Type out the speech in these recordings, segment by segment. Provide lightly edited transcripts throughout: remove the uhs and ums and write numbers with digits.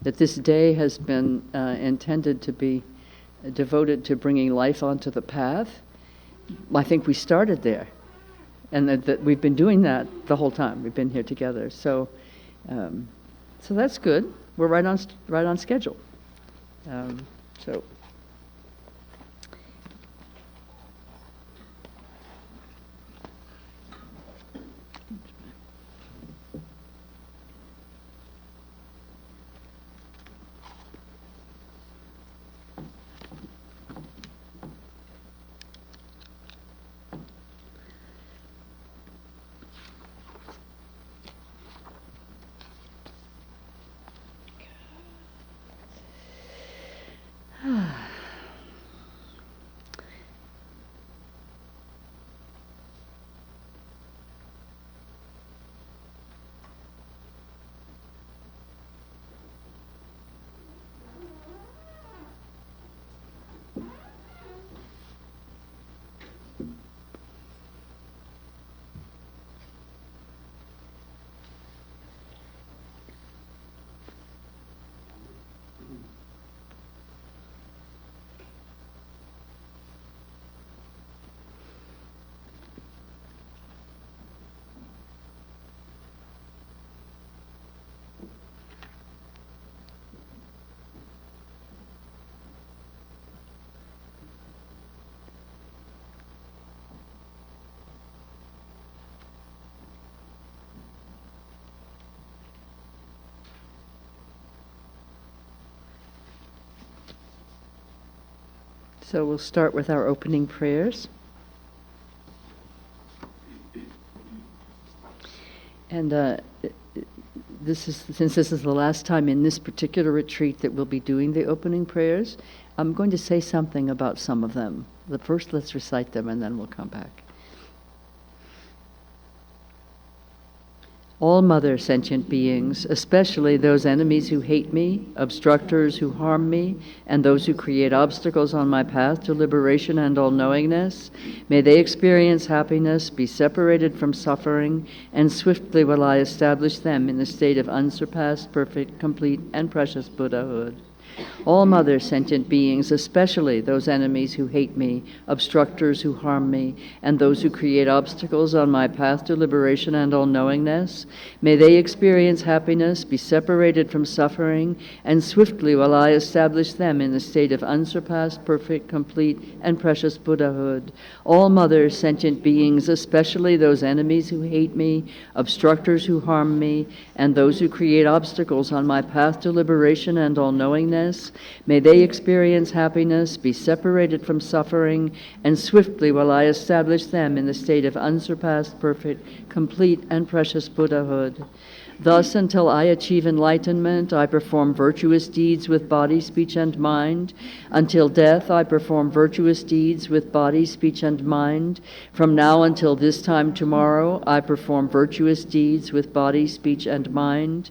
that this day has been intended to be devoted to bringing life onto the path. I think we started there, and that we've been doing that the whole time we've been here together. So that's good. We're right on schedule. So. So we'll start with our opening prayers. And since this is the last time in this particular retreat that we'll be doing the opening prayers, I'm going to say something about some of them. First, let's recite them, and then we'll come back. All mother sentient beings, especially those enemies who hate me, obstructors who harm me, and those who create obstacles on my path to liberation and all-knowingness, may they experience happiness, be separated from suffering, and swiftly will I establish them in the state of unsurpassed, perfect, complete, and precious Buddhahood. All mother sentient beings, especially those enemies who hate me, obstructors who harm me, and those who create obstacles on my path to liberation and all-knowingness, may they experience happiness, be separated from suffering, and swiftly will I establish them in the state of unsurpassed, perfect, complete, and precious Buddhahood. All mother sentient beings, especially those enemies who hate me, obstructors who harm me, and those who create obstacles on my path to liberation and all-knowingness, may they experience happiness, be separated from suffering, and swiftly will I establish them in the state of unsurpassed, perfect, complete, and precious Buddhahood. Thus, until I achieve enlightenment, I perform virtuous deeds with body, speech, and mind. Until death, I perform virtuous deeds with body, speech, and mind. From now until this time tomorrow, I perform virtuous deeds with body, speech, and mind.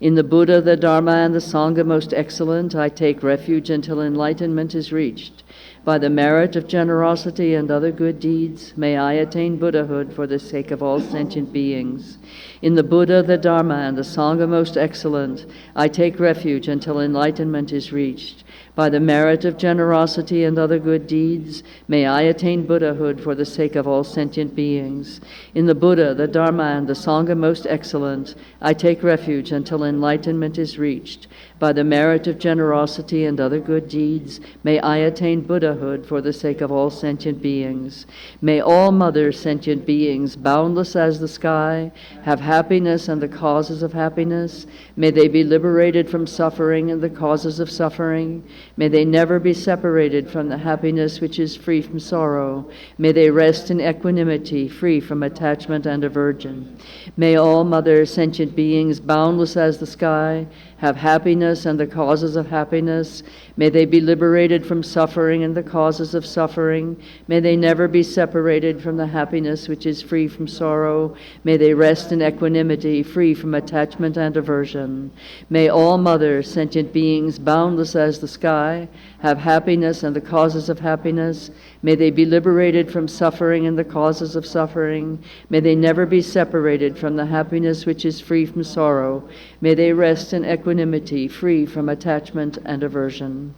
In the Buddha, the Dharma, and the Sangha most excellent, I take refuge until enlightenment is reached. By the merit of generosity and other good deeds, may I attain Buddhahood for the sake of all sentient beings. In the Buddha, the Dharma, and the Sangha most excellent, I take refuge until enlightenment is reached. By the merit of generosity and other good deeds, may I attain Buddhahood for the sake of all sentient beings. In the Buddha, the Dharma, and the Sangha most excellent, I take refuge until enlightenment is reached. By the merit of generosity and other good deeds, may I attain Buddhahood for the sake of all sentient beings. May all mother sentient beings, boundless as the sky, have happiness and the causes of happiness. May they be liberated from suffering and the causes of suffering. May they never be separated from the happiness which is free from sorrow. May they rest in equanimity, free from attachment and aversion. May all mother sentient beings, boundless as the sky, have happiness and the causes of happiness. May they be liberated from suffering and the causes of suffering. May they never be separated from the happiness which is free from sorrow. May they rest in equanimity, free from attachment and aversion. May all mother sentient beings, boundless as the sky, have happiness and the causes of happiness. May they be liberated from suffering and the causes of suffering. May they never be separated from the happiness which is free from sorrow. May they rest in equanimity, free from attachment and aversion.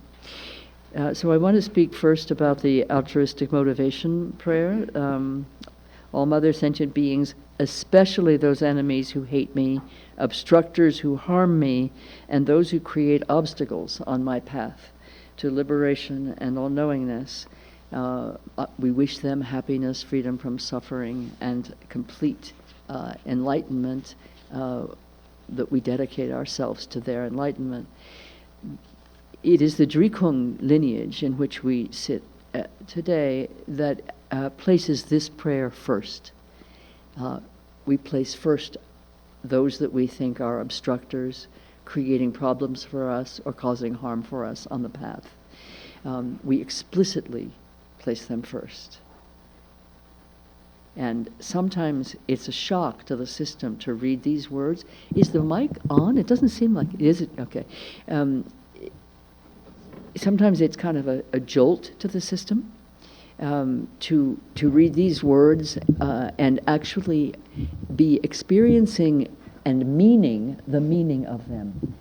So I want to speak first about the altruistic motivation prayer. All mother sentient beings, especially those enemies who hate me, obstructors who harm me, and those who create obstacles on my path to liberation and all-knowingness, we wish them happiness, freedom from suffering, and complete enlightenment, that we dedicate ourselves to their enlightenment. It is the Drikung lineage in which we sit today that places this prayer first. We place first those that we think are obstructors, creating problems for us or causing harm for us on the path. We explicitly place them first. And sometimes it's a shock to the system to read these words. Is the mic on? It doesn't seem like it. Is it? Okay. Sometimes it's kind of a jolt to the system to read these words and actually be experiencing and meaning the meaning of them.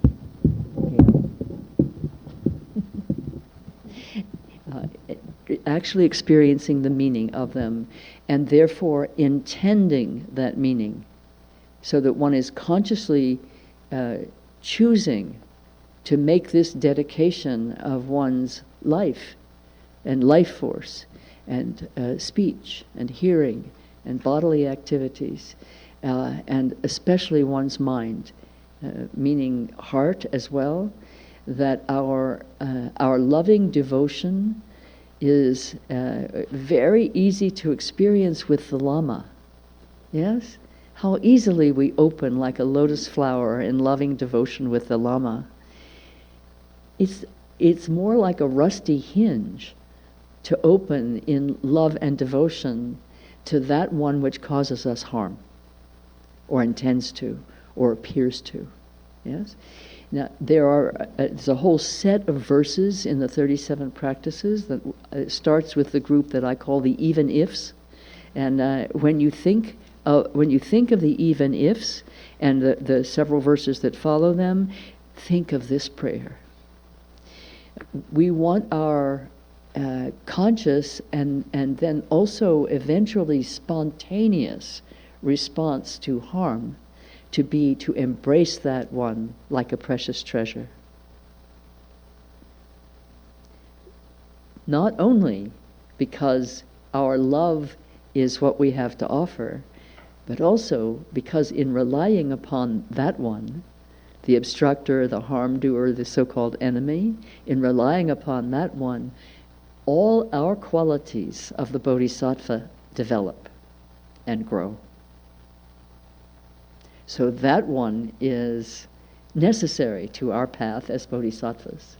Actually experiencing the meaning of them, and therefore intending that meaning, so that one is consciously choosing to make this dedication of one's life and life force and speech and hearing and bodily activities, and especially one's mind, meaning heart as well, that our loving devotion is very easy to experience with the Lama. Yes? How easily we open like a lotus flower in loving devotion with the Lama. It's more like a rusty hinge to open in love and devotion to that one which causes us harm, or intends to, or appears to. Yes? Now, there's a whole set of verses in the 37 practices that starts with the group that I call the even ifs. And when you think of the even ifs and the several verses that follow them, think of this prayer. We want our conscious and then also eventually spontaneous response to harm to be to embrace that one like a precious treasure. Not only because our love is what we have to offer, but also because in relying upon that one, the obstructor, the harm doer, the so-called enemy, in relying upon that one, all our qualities of the Bodhisattva develop and grow. So that one is necessary to our path as Bodhisattvas.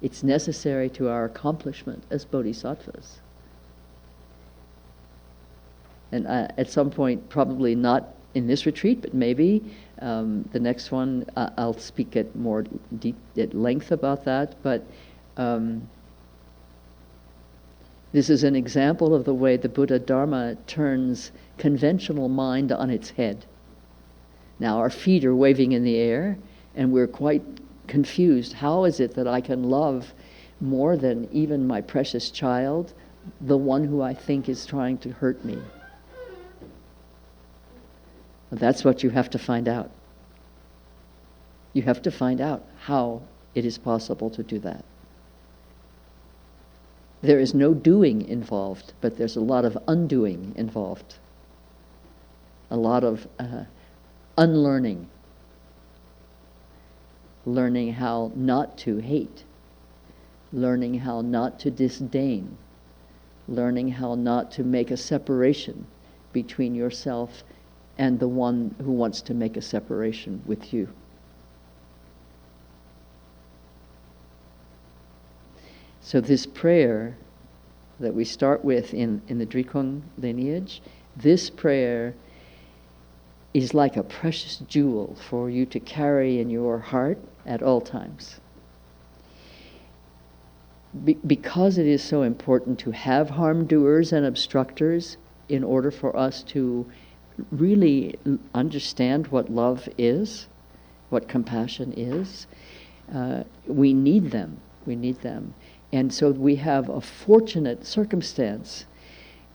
It's necessary to our accomplishment as Bodhisattvas. And at some point, probably not in this retreat, but maybe the next one, I'll speak at more at length about that. But this is an example of the way the Buddha Dharma turns conventional mind on its head. Now our feet are waving in the air, and we're quite confused. How is it that I can love more than even my precious child, the one who I think is trying to hurt me? Well, that's what you have to find out. You have to find out how it is possible to do that. There is no doing involved, but there's a lot of undoing involved. A lot of unlearning. Learning how not to hate. Learning how not to disdain. Learning how not to make a separation between yourself and the one who wants to make a separation with you. So this prayer that we start with in the Drikung lineage, this prayer is like a precious jewel for you to carry in your heart at all times. because it is so important to have harm doers and obstructors in order for us to really understand what love is, what compassion is, we need them. We need them. And so we have a fortunate circumstance.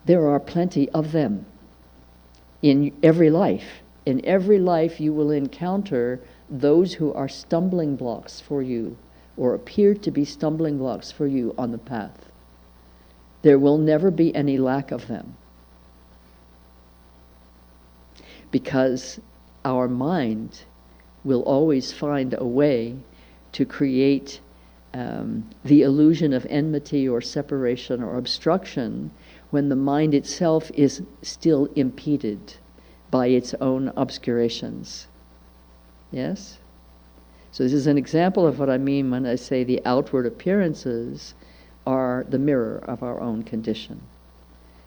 There are plenty of them in every life. In every life you will encounter those who are stumbling blocks for you, or appear to be stumbling blocks for you on the path. There will never be any lack of them, because our mind will always find a way to create the illusion of enmity or separation or obstruction when the mind itself is still impeded by its own obscurations. Yes? So this is an example of what I mean when I say the outward appearances are the mirror of our own condition.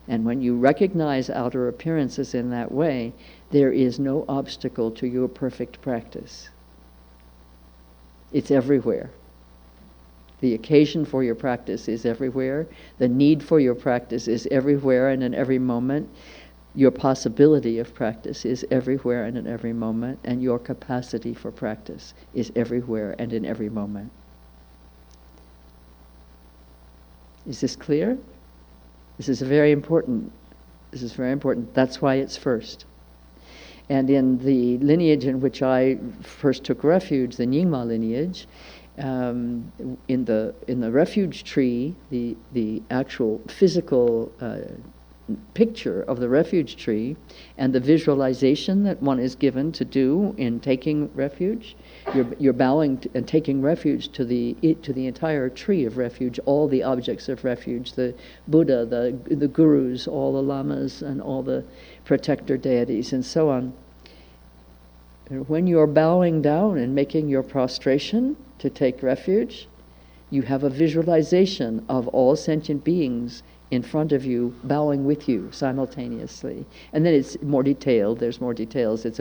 And when you recognize outer appearances in that way, there is no obstacle to your perfect practice. It's everywhere. The occasion for your practice is everywhere. The need for your practice is everywhere and in every moment. Your possibility of practice is everywhere and in every moment. And your capacity for practice is everywhere and in every moment. Is this clear? This is very important. This is very important. That's why it's first. And in the lineage in which I first took refuge, the Nyingma lineage, in the refuge tree, the actual physical picture of the refuge tree and the visualization that one is given to do in taking refuge, you're bowing and taking refuge to the entire tree of refuge, all the objects of refuge, the Buddha, the gurus, all the lamas, and all the protector deities, and so on. And when you're bowing down and making your prostration to take refuge, you have a visualization of all sentient beings in front of you, bowing with you simultaneously. And then it's more detailed. There's more details. This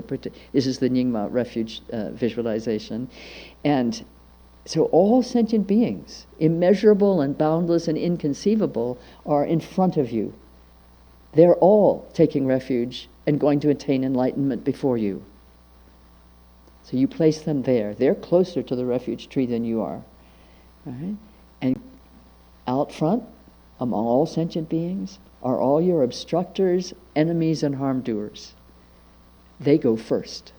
is the Nyingma refuge visualization. And so all sentient beings, immeasurable and boundless and inconceivable, are in front of you. They're all taking refuge and going to attain enlightenment before you. So you place them there. They're closer to the refuge tree than you are. Right? And out front, among all sentient beings, are all your obstructors, enemies, and harm doers. They go first.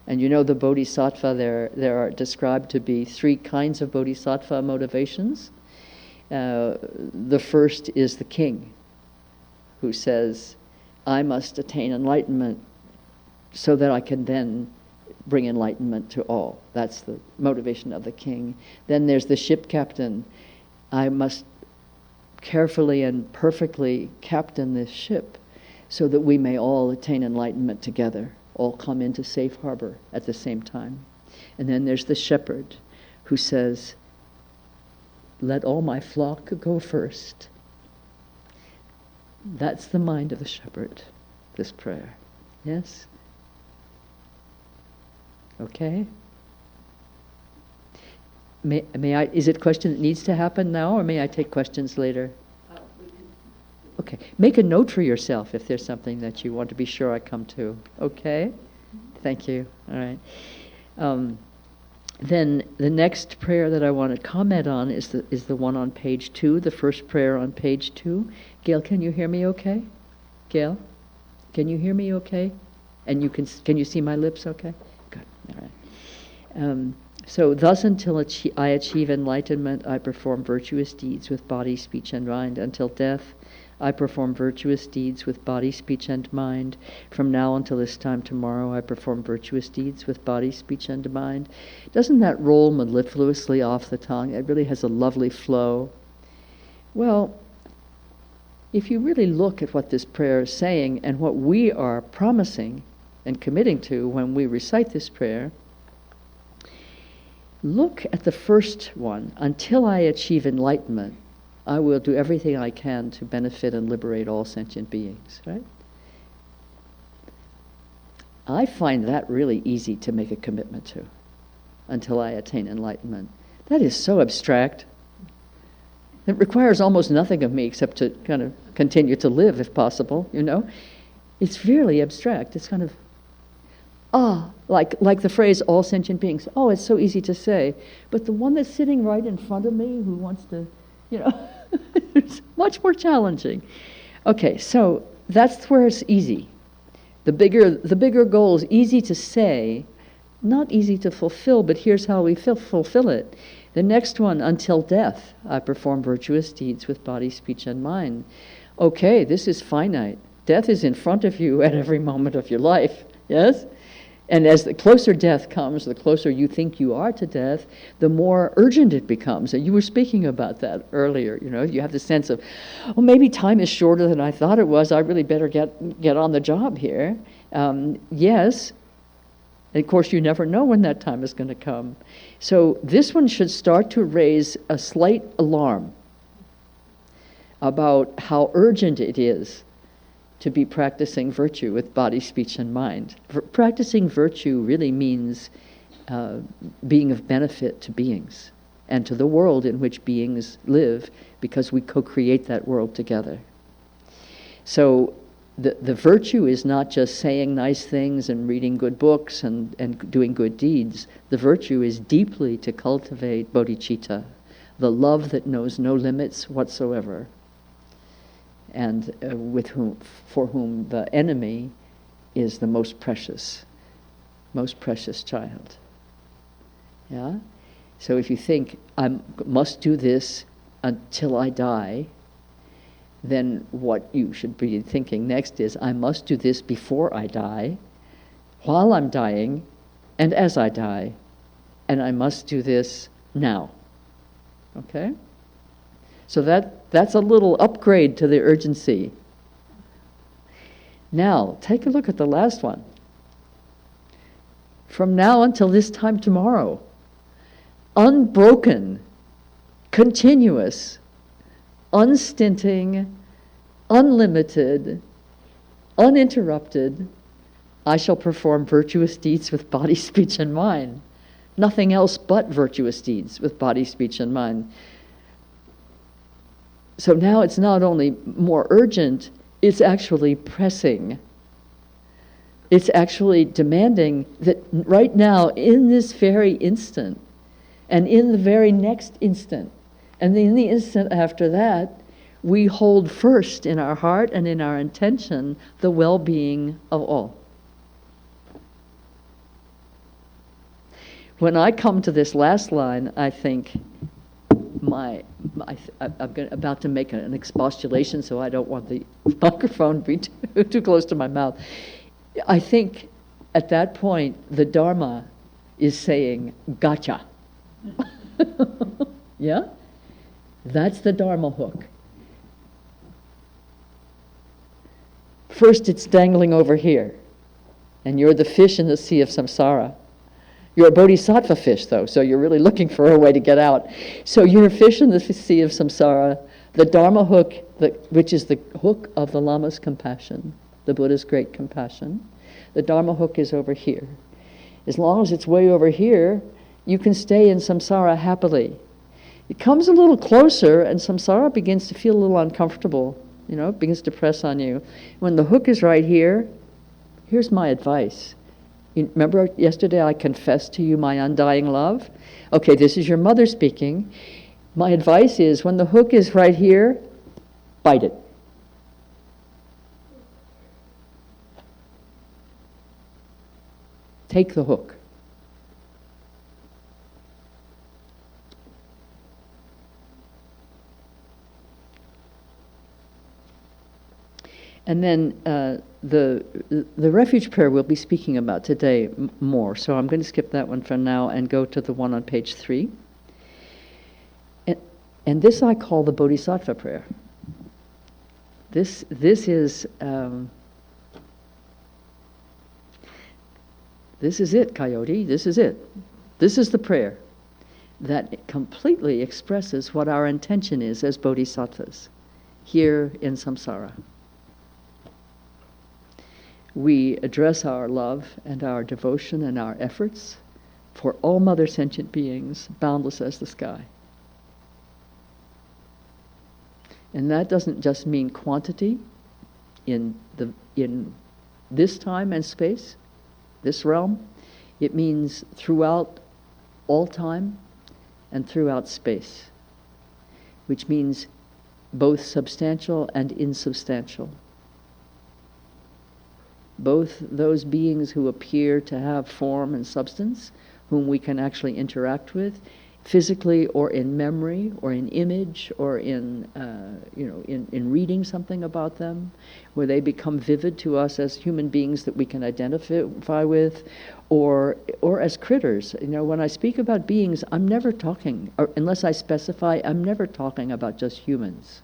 And you know the Bodhisattva, there are described to be 3 kinds of Bodhisattva motivations. The first is the king, who says, I must attain enlightenment so that I can then bring enlightenment to all. That's the motivation of the king. Then there's the ship captain. I must carefully and perfectly captain this ship so that we may all attain enlightenment together, all come into safe harbor at the same time. And then there's the shepherd who says, let all my flock go first. That's the mind of the shepherd, this prayer. Yes? Okay? May I? Is it a question that needs to happen now, or may I take questions later? Okay. Make a note for yourself if there's something that you want to be sure I come to. Okay? Thank you. All right. Then the next prayer that I want to comment on is the one on page 2, the first prayer on page 2. Gail, can you hear me okay? Gail? Can you hear me okay? And can you see my lips okay? Good. All right. So thus until I achieve enlightenment, I perform virtuous deeds with body, speech, and mind. Until death, I perform virtuous deeds with body, speech, and mind. From now until this time tomorrow, I perform virtuous deeds with body, speech, and mind. Doesn't that roll mellifluously off the tongue? It really has a lovely flow. Well, if you really look at what this prayer is saying and what we are promising and committing to when we recite this prayer, look at the first one. Until I achieve enlightenment, I will do everything I can to benefit and liberate all sentient beings, right? I find that really easy to make a commitment to, until I attain enlightenment. That is so abstract. It requires almost nothing of me except to kind of continue to live, if possible, you know? It's really abstract. It's kind of, like the phrase, all sentient beings. Oh, it's so easy to say. But the one that's sitting right in front of me who wants to, you know, it's much more challenging. Okay, so that's where it's easy. The bigger goal is easy to say, not easy to fulfill, but here's how we fulfill it. The next one, until death, I perform virtuous deeds with body, speech, and mind. Okay, this is finite. Death is in front of you at every moment of your life, yes? And as the closer death comes, the closer you think you are to death, the more urgent it becomes. And you were speaking about that earlier, you know? You have the sense of, oh, maybe time is shorter than I thought it was. I really better get on the job here. Yes. And of course, you never know when that time is going to come. So this one should start to raise a slight alarm about how urgent it is to be practicing virtue with body, speech, and mind. Practicing virtue really means being of benefit to beings and to the world in which beings live, because we co-create that world together. So the virtue is not just saying nice things and reading good books and doing good deeds. The virtue is deeply to cultivate bodhicitta, the love that knows no limits whatsoever, and for whom the enemy is the most precious child. Yeah? So if you think, I must do this until I die, then what you should be thinking next is, I must do this before I die, while I'm dying, and as I die. And I must do this now. Okay? So that's a little upgrade to the urgency. Now, take a look at the last one. From now until this time tomorrow, unbroken, continuous, unstinting, unlimited, uninterrupted, I shall perform virtuous deeds with body, speech, and mind. Nothing else but virtuous deeds with body, speech, and mind. So now it's not only more urgent, it's actually pressing. It's actually demanding that right now, in this very instant, and in the very next instant, and in the instant after that, we hold first in our heart and in our intention the well-being of all. When I come to this last line, I think, I'm about to make an expostulation, so I don't want the microphone to be too close to my mouth. I think at that point, the Dharma is saying, gotcha. Yeah? That's the Dharma hook. First, it's dangling over here, and you're the fish in the sea of samsara. You're a bodhisattva fish, though, so you're really looking for a way to get out. So you're a fish in the sea of samsara. The Dharma hook, which is the hook of the Lama's compassion, the Buddha's great compassion, the Dharma hook is over here. As long as it's way over here, you can stay in samsara happily. It comes a little closer, and samsara begins to feel a little uncomfortable. You know, it begins to press on you. When the hook is right here, here's my advice. You remember yesterday I confessed to you my undying love? Okay, this is your mother speaking. My advice is, when the hook is right here, bite it. Take the hook. And then the refuge prayer we'll be speaking about today more, so I'm going to skip that one for now and go to the one on page 3. And this I call the Bodhisattva prayer. This is it, Coyote. This is it. This is the prayer that completely expresses what our intention is as bodhisattvas here in samsara. We address our love and our devotion and our efforts for all mother sentient beings, boundless as the sky. And that doesn't just mean quantity in this time and space, this realm. It means throughout all time and throughout space, which means both substantial and insubstantial. Both those beings who appear to have form and substance, whom we can actually interact with, physically or in memory or in image or in reading something about them, where they become vivid to us as human beings that we can identify with, or as critters. When I speak about beings, I'm never talking, or unless I specify, I'm never talking about just humans.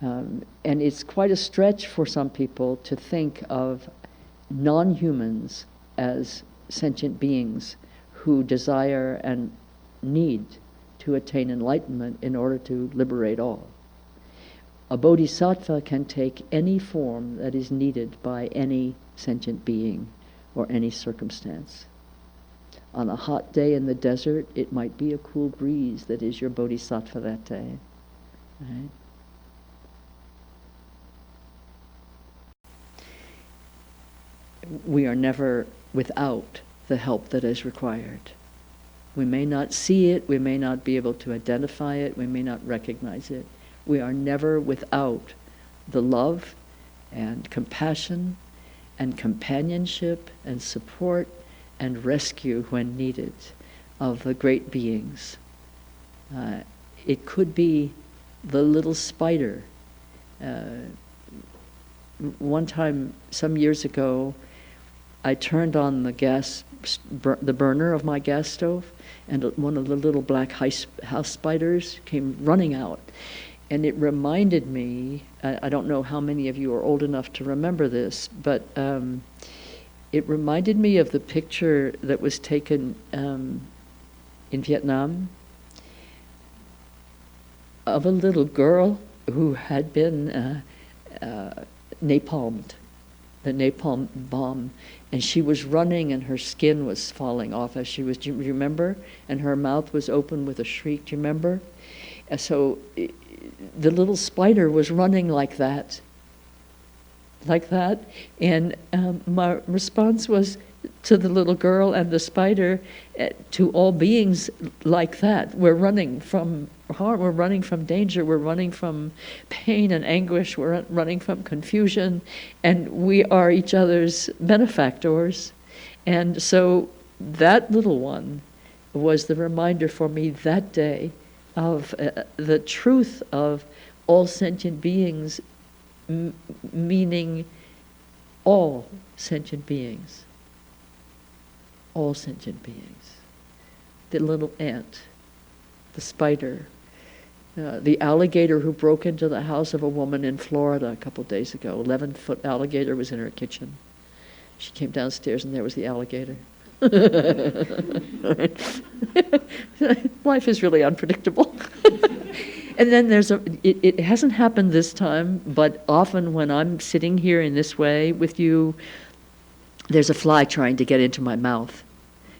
And it's quite a stretch for some people to think of non-humans as sentient beings who desire and need to attain enlightenment in order to liberate all. A bodhisattva can take any form that is needed by any sentient being or any circumstance. On a hot day in the desert, it might be a cool breeze that is your bodhisattva that day. Right? We are never without the help that is required. We may not see it, we may not be able to identify it, we may not recognize it. We are never without the love and compassion and companionship and support and rescue when needed of the great beings. It could be the little spider. One time, some years ago, I turned on the burner of my gas stove, and one of the little black house spiders came running out. And it reminded me, I don't know how many of you are old enough to remember this, but it reminded me of the picture that was taken in Vietnam of a little girl who had been napalmed, the napalm bomb, and she was running and her skin was falling off as she was, do you remember? And her mouth was open with a shriek, do you remember? So the little spider was running like that, and my response was to the little girl and the spider, to all beings like that. We're running from harm, we're running from danger, we're running from pain and anguish, we're running from confusion, and we are each other's benefactors. And so that little one was the reminder for me that day of the truth of all sentient beings, meaning all sentient beings. All sentient beings. The little ant, the spider, the alligator who broke into the house of a woman in Florida a couple days ago. 11-foot alligator was in her kitchen. She came downstairs and there was the alligator. Life is really unpredictable. And then it hasn't happened this time, but often when I'm sitting here in this way with you, there's a fly trying to get into my mouth.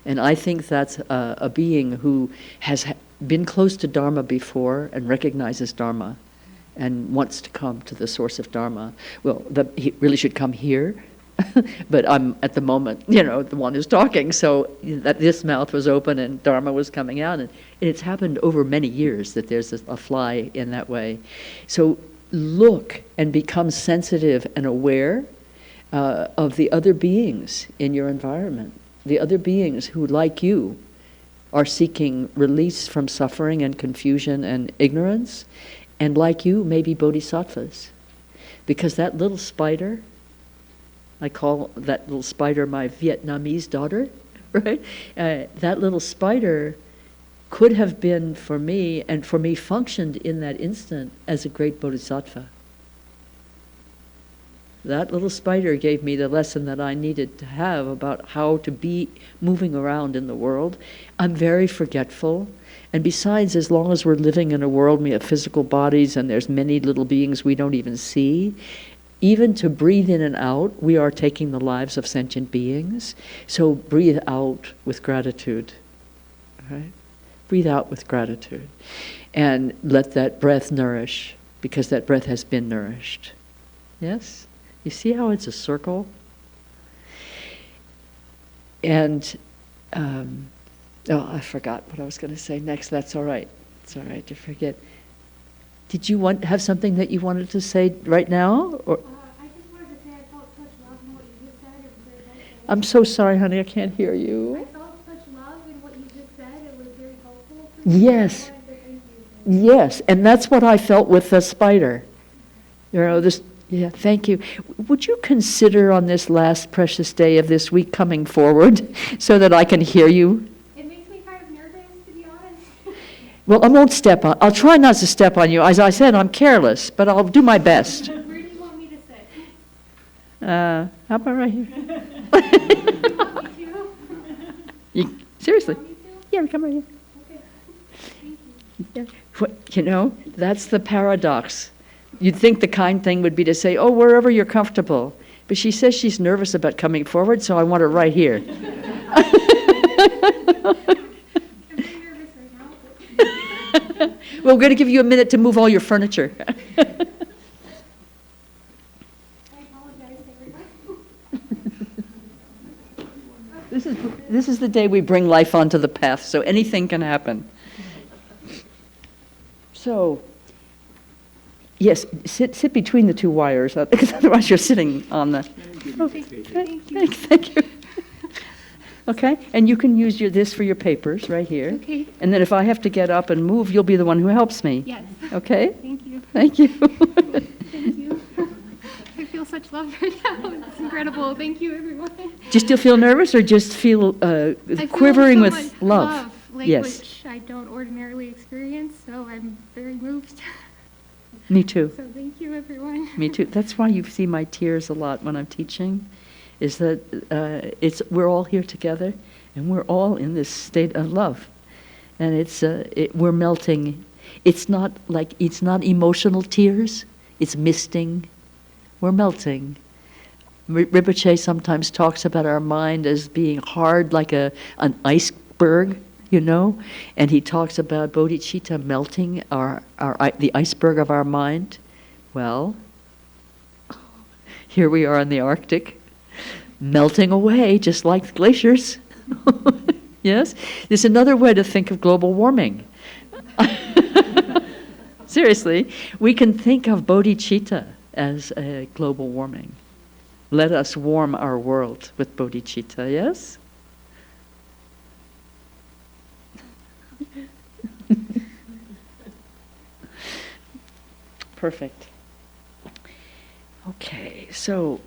And I think that's a being who has been close to Dharma before and recognizes Dharma and wants to come to the source of Dharma. Well, he really should come here, but I'm at the moment, the one who's talking, so that this mouth was open and Dharma was coming out. And it's happened over many years that there's a fly in that way. So look and become sensitive and aware of the other beings in your environment, the other beings who, like you, are seeking release from suffering and confusion and ignorance, and like you, may be bodhisattvas. Because that little spider, I call that little spider my Vietnamese daughter, right? That little spider could have been for me, and for me functioned in that instant as a great bodhisattva. That little spider gave me the lesson that I needed to have about how to be moving around in the world. I'm very forgetful. And besides, as long as we're living in a world, we have physical bodies and there's many little beings we don't even see, even to breathe in and out, we are taking the lives of sentient beings. So breathe out with gratitude, right? Breathe out with gratitude. And let that breath nourish, because that breath has been nourished. Yes? You see how it's a circle? And, I forgot what I was going to say next. That's all right. It's all right to forget. Did you have something that you wanted to say right now? Or? I just wanted to say I felt such love in what you just said. It was very helpful. I'm so sorry, honey. I can't hear you. I felt such love in what you just said. It was very helpful. Yes. I wanted to thank you. Yes, and that's what I felt with the spider. Yeah, thank you. Would you consider on this last precious day of this week coming forward so that I can hear you? It makes me kind of nervous, to be honest. Well, I won't step on. I'll try not to step on you. As I said, I'm careless, but I'll do my best. Where do you want me to sit? How about right here? Me too? Seriously? Me too? Yeah, come right here. Okay. Thank you. That's the paradox. You'd think the kind thing would be to say, oh, wherever you're comfortable. But she says she's nervous about coming forward, so I want her right here. I'm very nervous right now. Well, we're going to give you a minute to move all your furniture. I apologize to everyone. This is the day we bring life onto the path, so anything can happen. So, yes, sit between the two wires, because otherwise you're sitting on the... Oh, thank you. Okay, and you can use this for your papers right here. Okay. And then if I have to get up and move, you'll be the one who helps me. Yes. Okay? Thank you. Thank you. Thank you. I feel such love right now. It's incredible. Thank you, everyone. Do you still feel nervous or just feel I quivering feel with so much love? Yes. Which I don't ordinarily experience, so I'm very moved. Me too. So thank you, everyone. Me too. That's why you see my tears a lot when I'm teaching, is that we're all here together, and we're all in this state of love, and we're melting. It's not emotional tears. It's misting. We're melting. Rinpoche sometimes talks about our mind as being hard like an iceberg, and he talks about bodhicitta melting the iceberg of our mind. Well, here we are in the Arctic, melting away just like glaciers. Yes? There's another way to think of global warming. Seriously, we can think of bodhicitta as a global warming. Let us warm our world with bodhicitta, yes? Perfect. Okay, so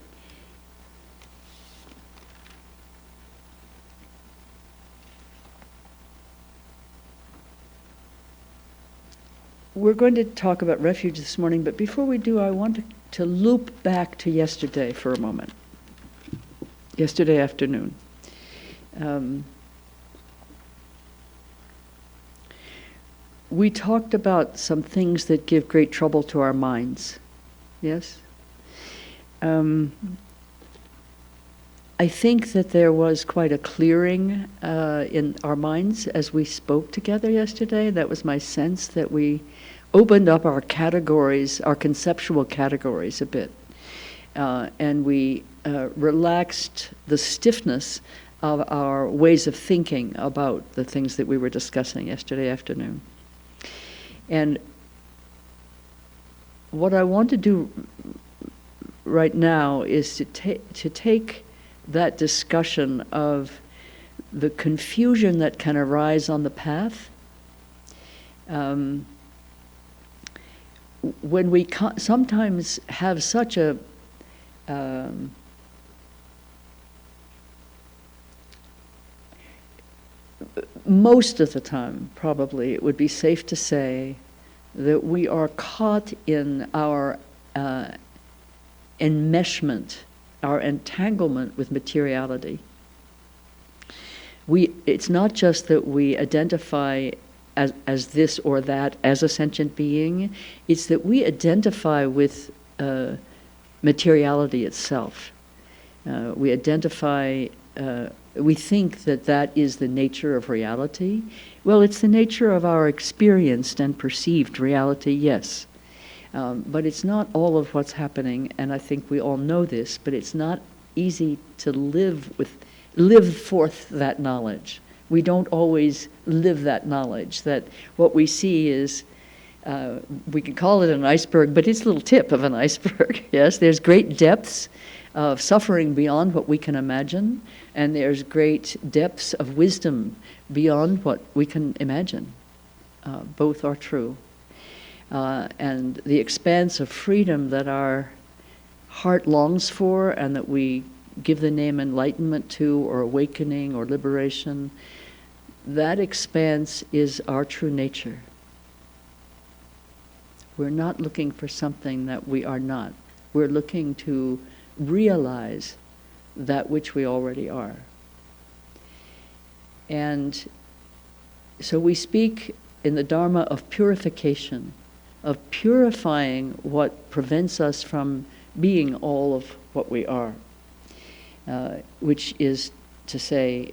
we're going to talk about refuge this morning, but before we do, I want to loop back to yesterday for a moment. Yesterday afternoon. We talked about some things that give great trouble to our minds. Yes? I think that there was quite a clearing in our minds as we spoke together yesterday. That was my sense, that we opened up our categories, our conceptual categories a bit. And we relaxed the stiffness of our ways of thinking about the things that we were discussing yesterday afternoon. And what I want to do right now is to take that discussion of the confusion that can arise on the path. When we sometimes have such a most of the time, probably, it would be safe to say that we are caught in our enmeshment, our entanglement with materiality. It's not just that we identify as this or that as a sentient being, it's that we identify with materiality itself. We identify, we think that that is the nature of reality. Well, it's the nature of our experienced and perceived reality, yes. But it's not all of what's happening, and I think we all know this, but it's not easy to live forth that knowledge. We don't always live that knowledge, that what we see is, we can call it an iceberg, but it's a little tip of an iceberg, yes? There's great depths of suffering beyond what we can imagine, and there's great depths of wisdom beyond what we can imagine. Both are true. And the expanse of freedom that our heart longs for and that we give the name enlightenment to, or awakening, or liberation, that expanse is our true nature. We're not looking for something that we are not. We're looking to realize that which we already are. And so we speak in the Dharma of purification, of purifying what prevents us from being all of what we are, which is to say,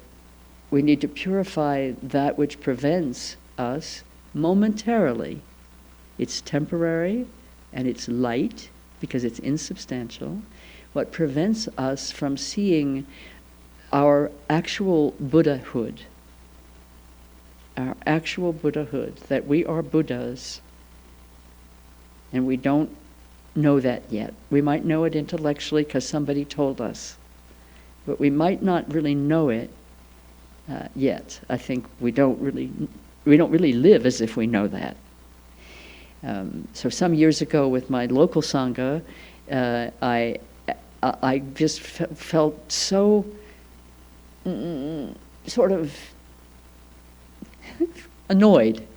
we need to purify that which prevents us momentarily. It's temporary and it's light because it's insubstantial. What prevents us from seeing our actual Buddhahood, that we are Buddhas, and we don't know that yet. We might know it intellectually because somebody told us, but we might not really know it yet. I think we don't really live as if we know that. So some years ago with my local Sangha, I just felt so sort of annoyed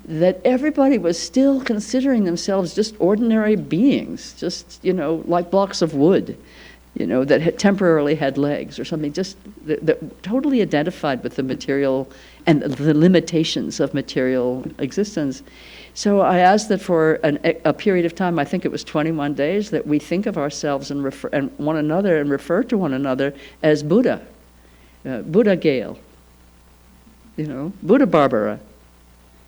that everybody was still considering themselves just ordinary beings, just, like blocks of wood, that had temporarily had legs or something, just that totally identified with the material and the limitations of material existence. So I asked that for a period of time, I think it was 21 days, that we think of ourselves and one another and refer to one another as Buddha, Buddha Gail, Buddha Barbara.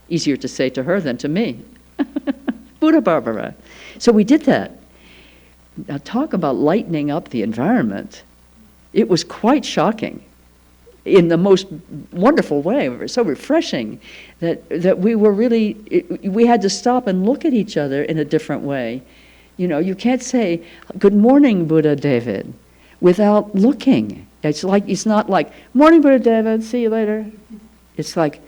Easier to say to her than to me. Buddha Barbara. So we did that. Now talk about lightening up the environment. It was quite shocking in the most wonderful way. It was so refreshing that we were really, we had to stop and look at each other in a different way. You can't say, "Good morning, Buddha David," without looking. It's not like, "Morning, Buddha David, see you later." It's like,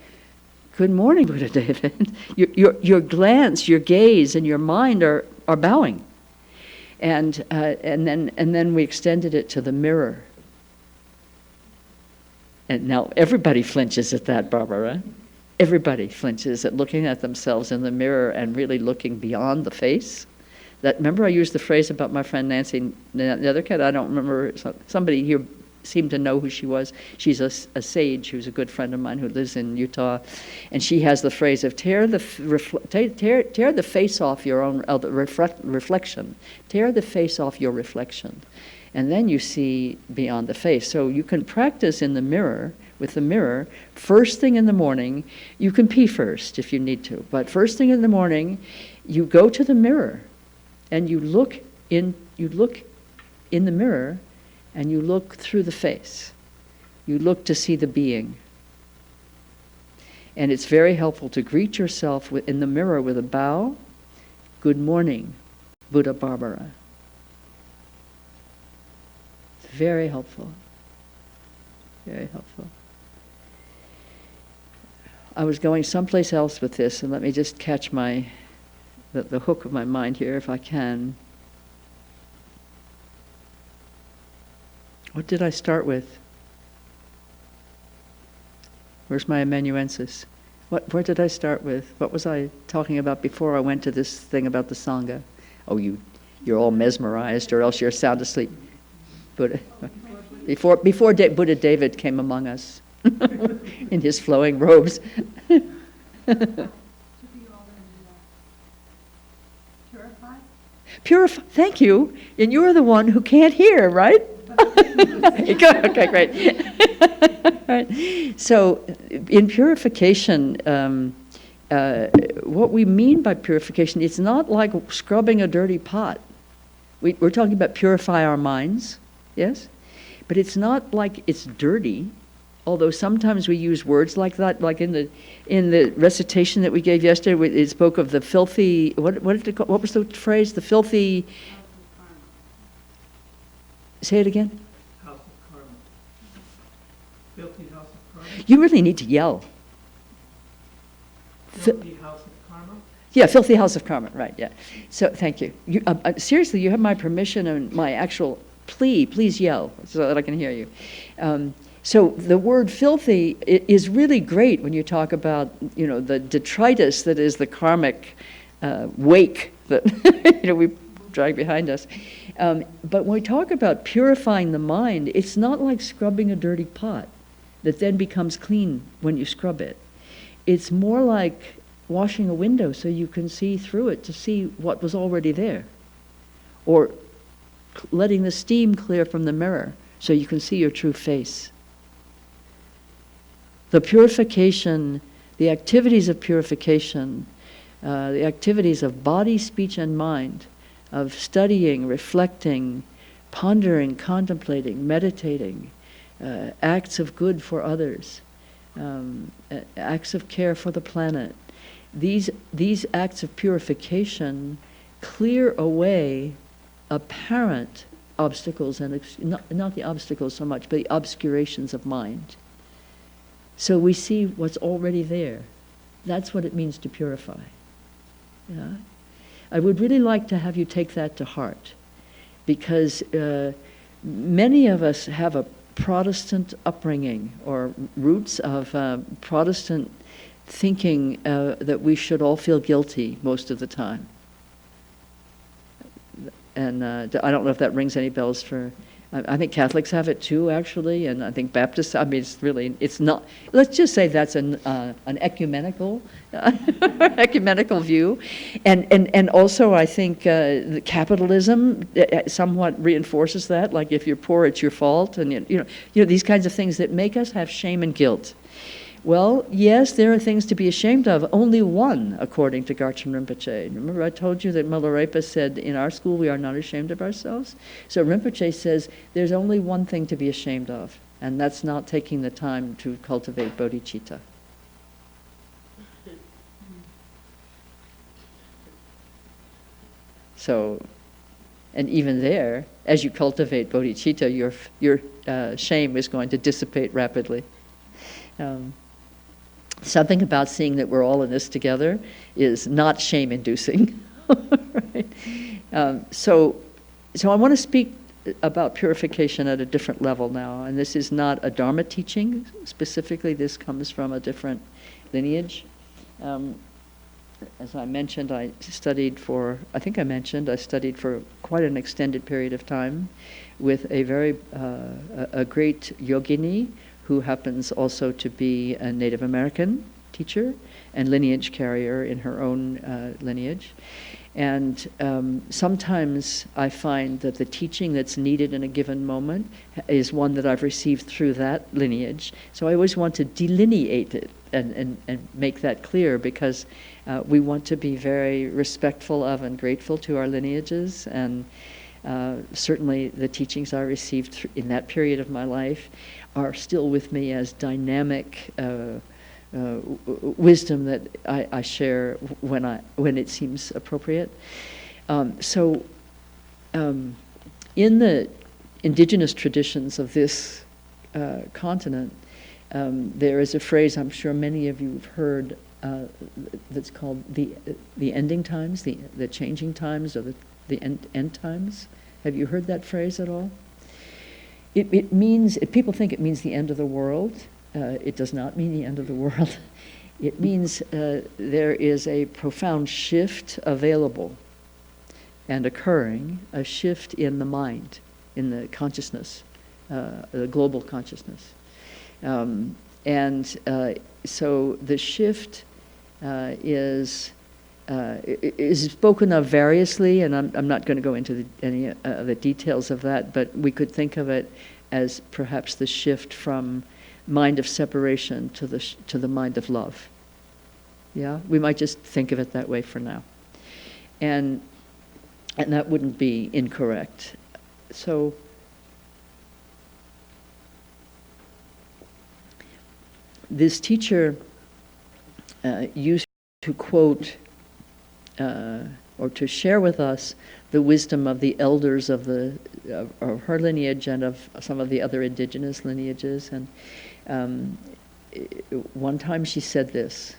"Good morning, Buddha David." Your glance, your gaze, and your mind are bowing. And then we extended it to the mirror. And now everybody flinches at that, Barbara. Everybody flinches at looking at themselves in the mirror and really looking beyond the face. Remember I used the phrase about my friend Nancy, the other cat, I don't remember, somebody here seemed to know who she was. She's a sage who's a good friend of mine who lives in Utah, and she has the phrase of tear the face off your own reflection. Tear the face off your reflection, and then you see beyond the face. So you can practice in the mirror, with the mirror, first thing in the morning. You can pee first if you need to, but first thing in the morning, you go to the mirror, and you look in the mirror. And you look through the face. You look to see the being. And it's very helpful to greet yourself in the mirror with a bow. "Good morning, Buddha Barbara." It's very helpful. Very helpful. I was going someplace else with this, and let me just catch the hook of my mind here if I can. What did I start with? Where's my amanuensis? Where did I start with? What was I talking about before I went to this thing about the Sangha? Oh, you're all mesmerized, or else you're sound asleep. Buddha, before Buddha David came among us in his flowing robes. To be all purified? Purify. Thank you. And you're the one who can't hear, right? Okay, great. Right. So, in purification, what we mean by purification, it's not like scrubbing a dirty pot. We're talking about purify our minds, yes? But it's not like it's dirty, although sometimes we use words like that, like in the recitation that we gave yesterday, it spoke of the filthy, what did it call, what was the phrase? The filthy, say it again? House of karma. Filthy house of karma. You really need to yell. Filthy house of karma. Yeah, filthy house of karma, right, yeah. So, thank you. Seriously, you have my permission and my actual plea. Please yell so that I can hear you. So the word filthy is really great when you talk about, the detritus that is the karmic wake that, we drag behind us. But when we talk about purifying the mind, it's not like scrubbing a dirty pot that then becomes clean when you scrub it. It's more like washing a window so you can see through it to see what was already there. Or letting the steam clear from the mirror so you can see your true face. The purification, the activities of purification, the activities of body, speech, and mind, of studying, reflecting, pondering, contemplating, meditating, acts of good for others, acts of care for the planet. These acts of purification clear away apparent obstacles, and not the obstacles so much, but the obscurations of mind. So we see what's already there. That's what it means to purify. Yeah? I would really like to have you take that to heart, because many of us have a Protestant upbringing or roots of Protestant thinking that we should all feel guilty most of the time. And I don't know if that rings any bells for, I think Catholics have it too, actually, and I think Baptists, it's not, let's just say that's an ecumenical, ecumenical view. And also I think the capitalism somewhat reinforces that, like if you're poor, it's your fault, and these kinds of things that make us have shame and guilt. Well, yes, there are things to be ashamed of. Only one, according to Garchen Rinpoche. Remember I told you that Milarepa said, in our school we are not ashamed of ourselves? So Rinpoche says there's only one thing to be ashamed of, and that's not taking the time to cultivate bodhicitta. So, and even there, as you cultivate bodhicitta, your shame is going to dissipate rapidly. Something about seeing that we're all in this together is not shame-inducing. Right? So I want to speak about purification at a different level now, and this is not a Dharma teaching. Specifically, this comes from a different lineage. As I mentioned, I studied for quite an extended period of time with a very a great yogini who happens also to be a Native American teacher and lineage carrier in her own lineage. And sometimes I find that the teaching that's needed in a given moment is one that I've received through that lineage. So I always want to delineate it and make that clear, because we want to be very respectful of and grateful to our lineages. And certainly the teachings I received in that period of my life are still with me as dynamic wisdom that I share when it seems appropriate. So in the indigenous traditions of this continent, there is a phrase I'm sure many of you have heard that's called the ending times, the changing times, or the end times. Have you heard that phrase at all? It means, people think it means the end of the world. It does not mean the end of the world. It means there is a profound shift available and occurring, a shift in the mind, in the consciousness, the global consciousness. So the shift is is spoken of variously, and I'm not going to go into any of the details of that, but we could think of it as perhaps the shift from mind of separation to the mind of love. Yeah, we might just think of it that way for now, and that wouldn't be incorrect. So this teacher used to quote or to share with us the wisdom of the elders of her lineage and of some of the other indigenous lineages. And one time she said this.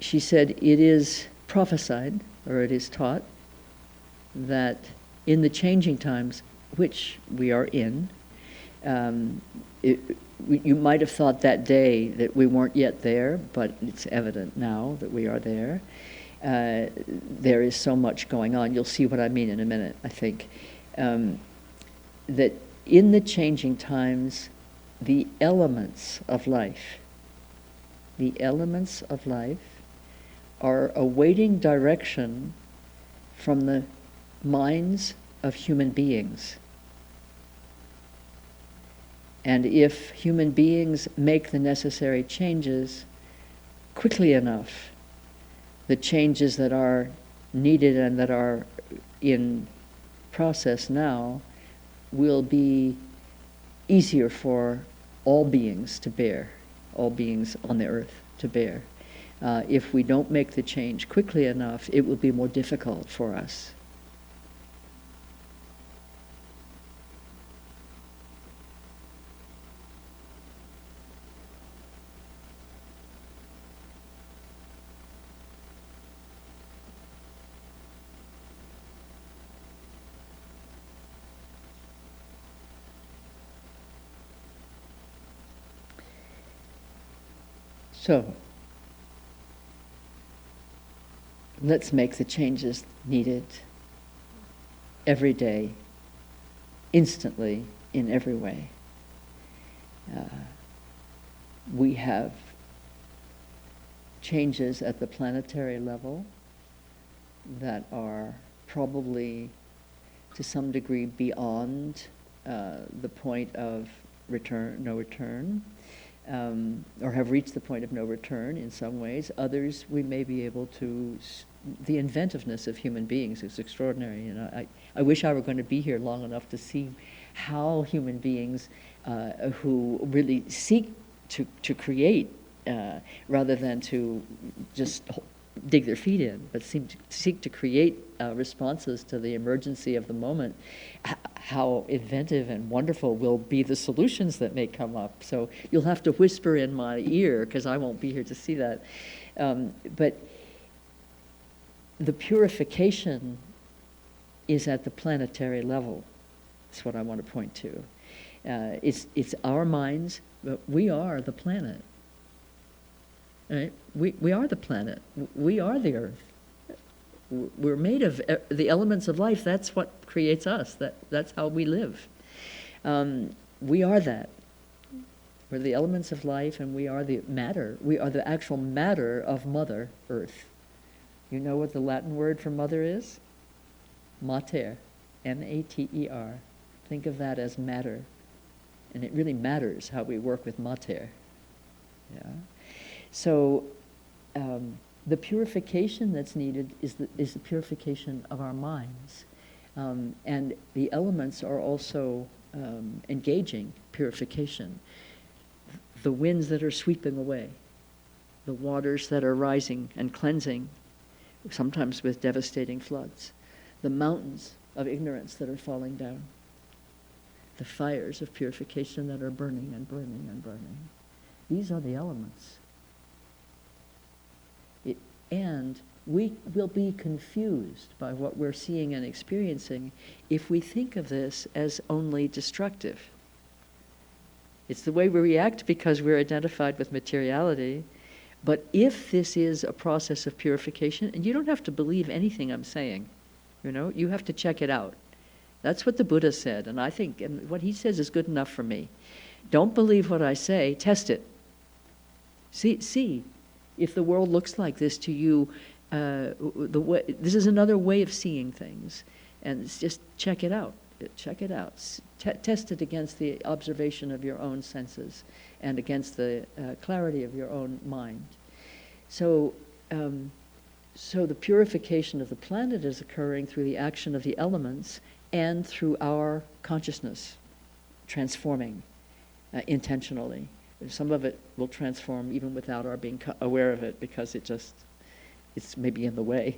She said, "It is prophesied, or it is taught, that in the changing times, which we are in, you might have thought that day that we weren't yet there, but it's evident now that we are there. There is so much going on. You'll see what I mean in a minute, I think. That in the changing times, the elements of life are awaiting direction from the minds of human beings. And if human beings make the necessary changes quickly enough, the changes that are needed and that are in process now will be easier for all beings to bear, all beings on the earth to bear. If we don't make the change quickly enough, it will be more difficult for us. So, let's make the changes needed every day, instantly, in every way. We have changes at the planetary level that are probably to some degree beyond the point of no return. Or have reached the point of no return in some ways. Others, we may be able to. The inventiveness of human beings is extraordinary. You know, I wish I were going to be here long enough to see how human beings who really seek to create rather than to just dig their feet in, but seek to create responses to the emergency of the moment, how inventive and wonderful will be the solutions that may come up. So you'll have to whisper in my ear, because I won't be here to see that. But the purification is at the planetary level. That's what I want to point to. It's our minds, but we are the planet. Right? We are the planet. We are the earth. We're made of the elements of life. That's what creates us. That's how we live. We are that. We're the elements of life, and we are the matter. We are the actual matter of Mother Earth. You know what the Latin word for mother is? Mater. M-A-T-E-R. Think of that as matter. And it really matters how we work with mater. Yeah. So the purification that's needed is the purification of our minds. And the elements are also engaging purification. The winds that are sweeping away, the waters that are rising and cleansing, sometimes with devastating floods, the mountains of ignorance that are falling down, the fires of purification that are burning and burning and burning. These are the elements. And we will be confused by what we're seeing and experiencing if we think of this as only destructive. It's the way we react because we're identified with materiality. But if this is a process of purification, and you don't have to believe anything I'm saying, you know, you have to check it out. That's what the Buddha said, and I think and what he says is good enough for me. Don't believe what I say, test it. See if the world looks like this to you. This is another way of seeing things, and just check it out. Check it out. Test it against the observation of your own senses and against the clarity of your own mind. So the purification of the planet is occurring through the action of the elements and through our consciousness transforming intentionally. Some of it will transform even without our being aware of it, because it's maybe in the way.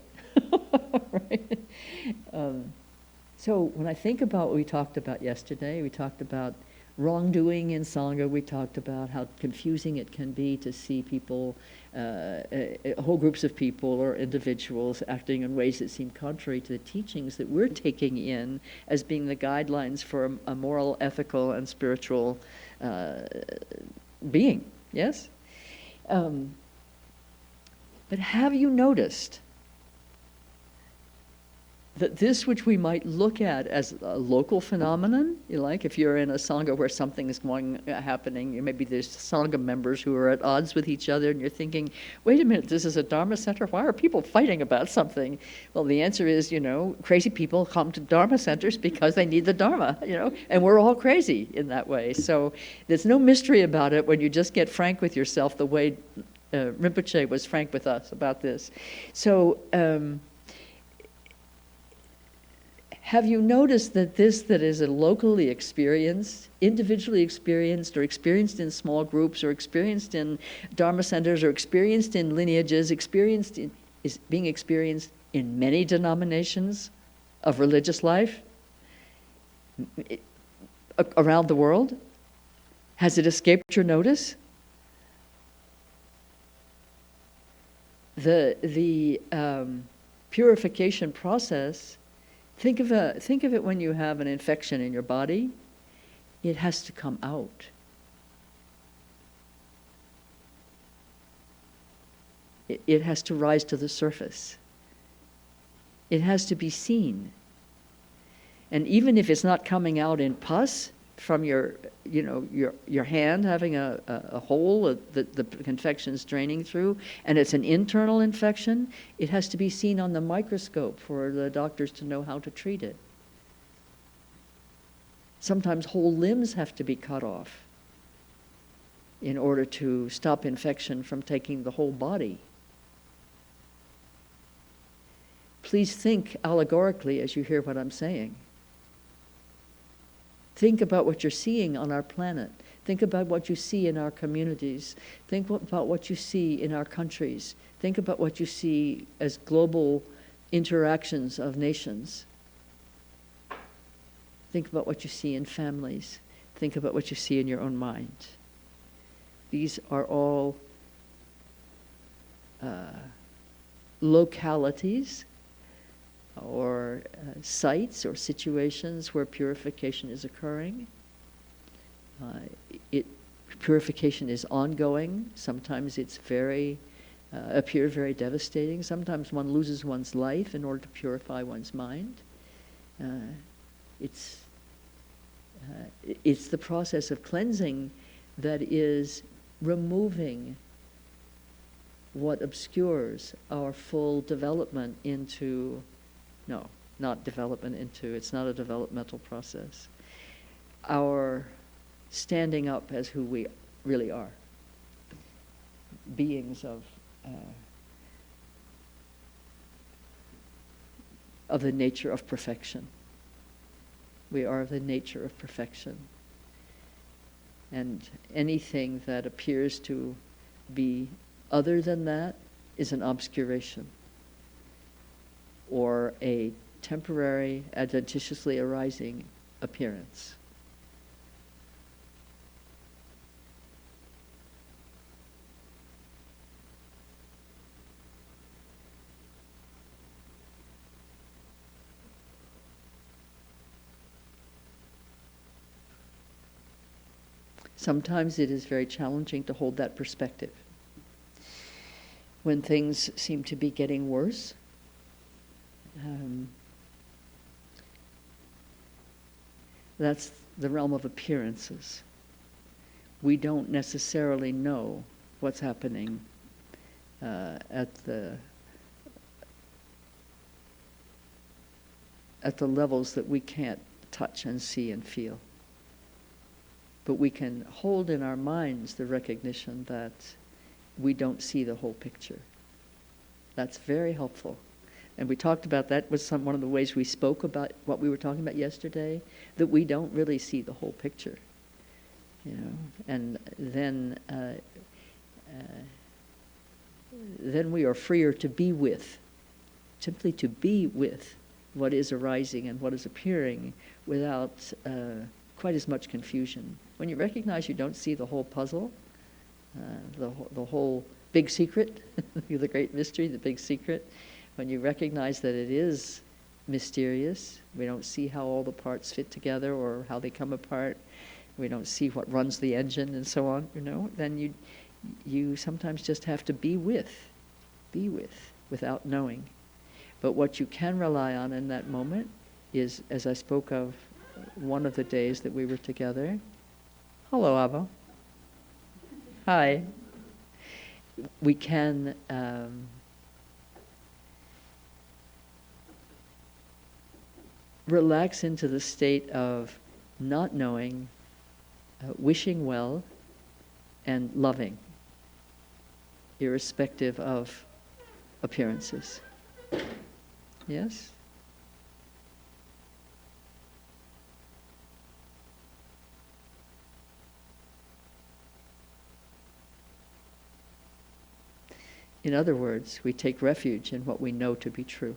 Right? So when I think about what we talked about yesterday, we talked about wrongdoing in Sangha, we talked about how confusing it can be to see people, whole groups of people or individuals acting in ways that seem contrary to the teachings that we're taking in as being the guidelines for a moral, ethical, and spiritual being, yes? But have you noticed that this which we might look at as a local phenomenon, like if you're in a Sangha where something is happening, maybe there's Sangha members who are at odds with each other, and you're thinking, wait a minute, this is a Dharma center, why are people fighting about something? Well, the answer is, crazy people come to Dharma centers because they need the Dharma, and we're all crazy in that way. So there's no mystery about it when you just get frank with yourself the way Rinpoche was frank with us about this. So, have you noticed that this that is a locally experienced, individually experienced, or experienced in small groups, or experienced in Dharma centers, or experienced in lineages, is being experienced in many denominations of religious life around the world? Has it escaped your notice? The purification process. Think of it when you have an infection in your body. It has to come out. It has to rise to the surface. It has to be seen. And even if it's not coming out in pus from your hand having a hole that the infection's draining through, and it's an internal infection, it has to be seen on the microscope for the doctors to know how to treat it. Sometimes whole limbs have to be cut off in order to stop infection from taking the whole body. Please think allegorically as you hear what I'm saying. Think about what you're seeing on our planet. Think about what you see in our communities. Think about what you see in our countries. Think about what you see as global interactions of nations. Think about what you see in families. Think about what you see in your own mind. These are all localities or sites or situations where purification is occurring. Purification is ongoing. Sometimes it's appears very devastating. Sometimes one loses one's life in order to purify one's mind. It's the process of cleansing that is removing what obscures our full development into. No, not development into, it's not a developmental process. Our standing up as who we really are. Beings of the nature of perfection. We are of the nature of perfection. And anything that appears to be other than that is an obscuration, or a temporary, adventitiously arising appearance. Sometimes it is very challenging to hold that perspective. When things seem to be getting worse, that's the realm of appearances. We don't necessarily know what's happening at the levels that we can't touch and see and feel. But we can hold in our minds the recognition that we don't see the whole picture. That's very helpful. And we talked about that was one of the ways we spoke about what we were talking about yesterday, that we don't really see the whole picture. And then we are freer to be with, simply to be with what is arising and what is appearing without quite as much confusion. When you recognize you don't see the whole puzzle, the whole big secret, the great mystery, the big secret, when you recognize that it is mysterious, we don't see how all the parts fit together or how they come apart, we don't see what runs the engine and so on, then you sometimes just have to be with, without knowing. But what you can rely on in that moment is, as I spoke of one of the days that we were together. Hello, Abba. Hi. We can relax into the state of not knowing, wishing well, and loving, irrespective of appearances. Yes? In other words, we take refuge in what we know to be true.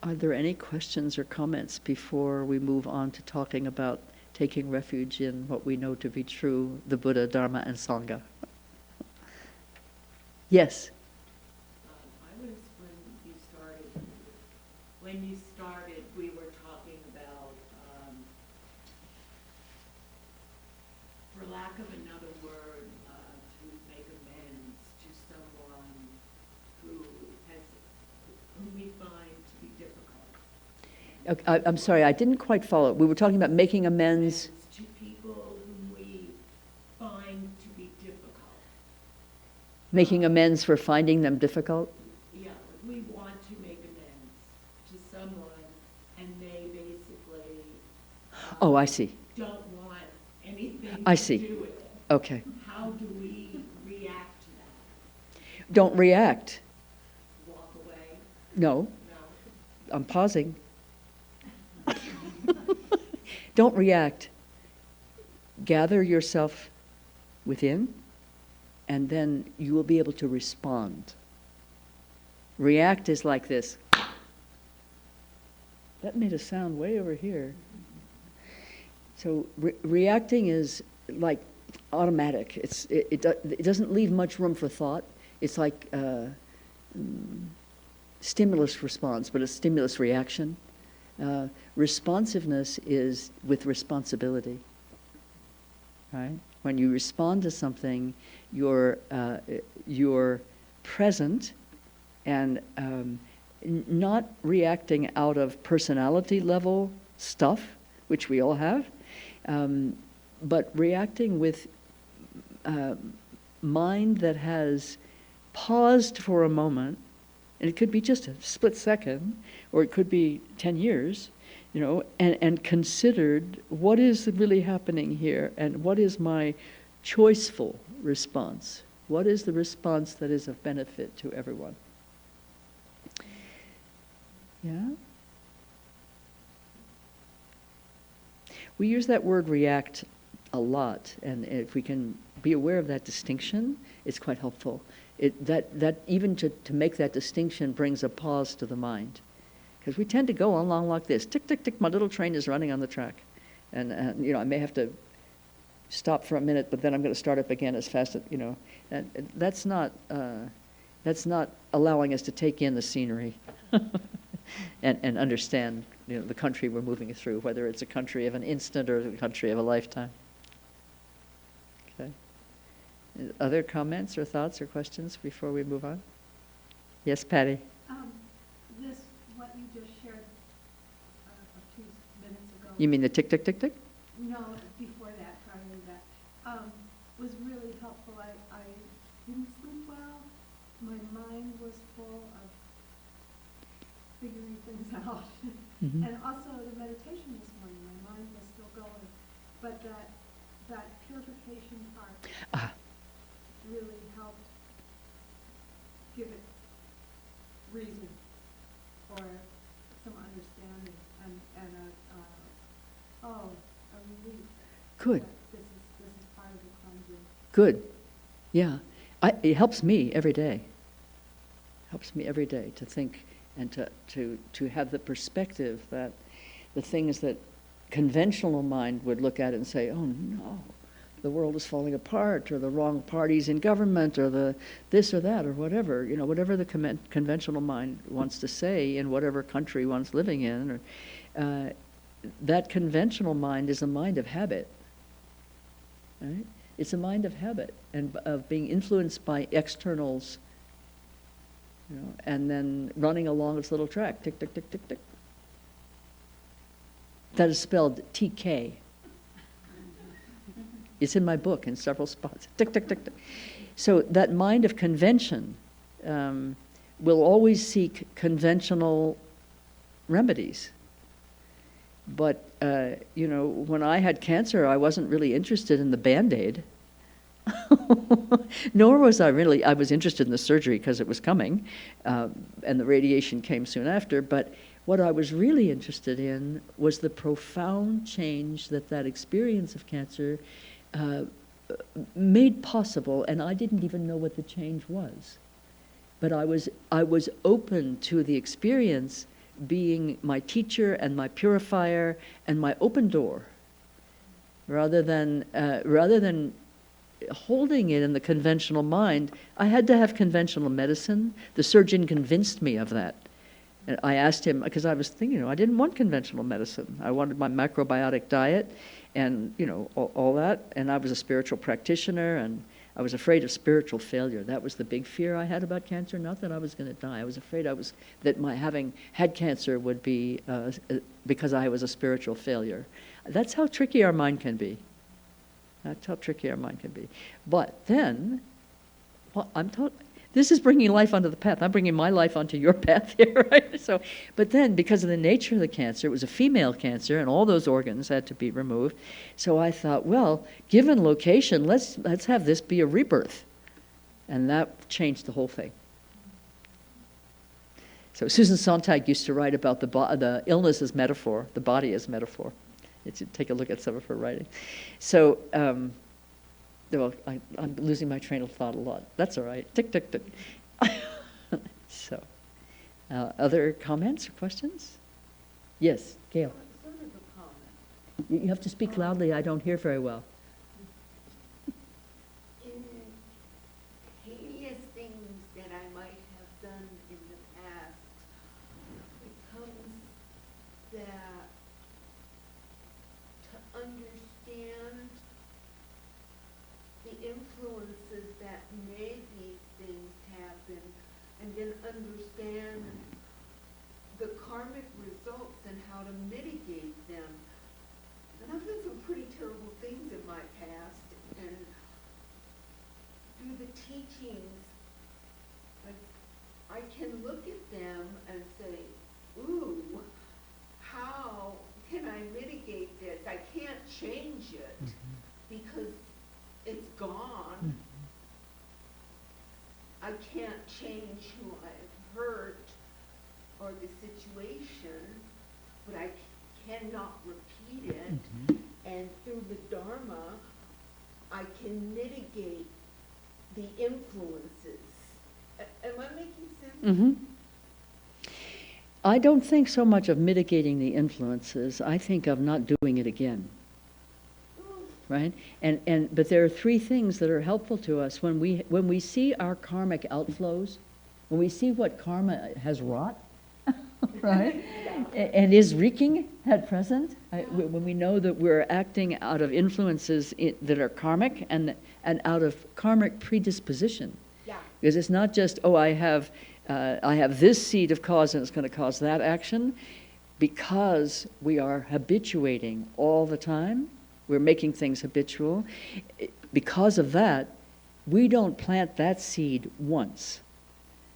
Are there any questions or comments before we move on to talking about taking refuge in what we know to be true, the Buddha, Dharma, and Sangha? Yes? I was when you started, we were talking about, for lack of another word, to make amends to someone whom we find to be difficult. Okay, I'm sorry, I didn't quite follow. We were talking about making amends. To people whom we find to be difficult. Making amends for finding them difficult? Yeah, we want to make amends to someone, and they basically Oh, I see. don't want anything I to see. do with it. Okay. How do we react to that? Don't react. Walk away? No, No. I'm pausing. Don't react. Gather yourself within, and then you will be able to respond. React is like this. That made a sound way over here. So reacting is like automatic. It doesn't leave much room for thought. It's like stimulus response, but a stimulus reaction. Responsiveness is with responsibility. Right? When you respond to something, you're present and not reacting out of personality level stuff, which we all have, but reacting with mind that has paused for a moment, and it could be just a split second, or it could be 10 years, and considered what is really happening here, and what is my choiceful response? What is the response that is of benefit to everyone? Yeah? We use that word react a lot, and if we can be aware of that distinction, it's quite helpful. That even to make that distinction brings a pause to the mind. Because we tend to go along like this. Tick, tick, tick, my little train is running on the track. And I may have to stop for a minute, but then I'm going to start up again as fast as, and that's not allowing us to take in the scenery and understand, the country we're moving through, whether it's a country of an instant or a country of a lifetime. Okay. Other comments or thoughts or questions before we move on? Yes, Patty? What you just shared a few minutes ago. You mean the tick, tick, tick, tick? No, before that, prior to that, was really helpful. I didn't sleep well. My mind was full of figuring things out. Mhm. And also the meditation this morning, my mind was still going. But that purification part really helped give it reason or some understanding and a relief. Good. That this is part of the conjuring. Good. Yeah. It helps me every day. Helps me every day to think and to have the perspective that the things that conventional mind would look at and say, oh no, the world is falling apart, or the wrong parties in government, or the this or that, or whatever, whatever the conventional mind wants to say in whatever country one's living in, or that conventional mind is a mind of habit, right? It's a mind of habit and of being influenced by externals, and then running along its little track, tick, tick, tick, tick, tick. That is spelled TK. It's in my book in several spots. Tick, tick, tick, tick. So that mind of convention will always seek conventional remedies. But, when I had cancer, I wasn't really interested in the Band-Aid. Nor was I was interested in the surgery because it was coming, and the radiation came soon after. But what I was really interested in was the profound change that experience of cancer made possible, and I didn't even know what the change was. But I was open to the experience being my teacher and my purifier and my open door, rather than holding it in the conventional mind. I had to have conventional medicine. The surgeon convinced me of that. And I asked him, because I was thinking, I didn't want conventional medicine. I wanted my macrobiotic diet and, all that. And I was a spiritual practitioner, and I was afraid of spiritual failure. That was the big fear I had about cancer. Not that I was going to die. I was afraid that my having had cancer would be because I was a spiritual failure. That's how tricky our mind can be. That's how tricky our mind can be. But then, this is bringing life onto the path. I'm bringing my life onto your path here, right? So, but then, because of the nature of the cancer, it was a female cancer, and all those organs had to be removed. So I thought, well, given location, let's have this be a rebirth, and that changed the whole thing. So Susan Sontag used to write about the illness as metaphor, the body as metaphor. Take a look at some of her writing. So, well, I'm losing my train of thought a lot. That's all right. Tick, tick, tick. So, other comments or questions? Yes, Gail. Sort of a comment. You have to speak loudly. I don't hear very well. In heinous things that I might have done in the past, it comes that to understand the influences that made these things happen, and then understand the karmic results and how to mitigate them. And I've done some pretty terrible things in my past, and through the teachings, I can look at them and say, ooh, how can I mitigate this? I can't change it because it's gone. I can't change who I've hurt or the situation, but I cannot repeat it. And through the Dharma, I can mitigate the influences. Am I making sense? Mm-hmm. I don't think so much of mitigating the influences. I think of not doing it again. Right? But there are three things that are helpful to us when we see our karmic outflows, when we see what karma has wrought, right? And is wreaking at present. When we know that we're acting out of influences that are karmic and out of karmic predisposition. Yeah. Because it's not just, oh, I have this seed of cause and it's going to cause that action. Because we are habituating all the time, we're making things habitual. Because of that, we don't plant that seed once,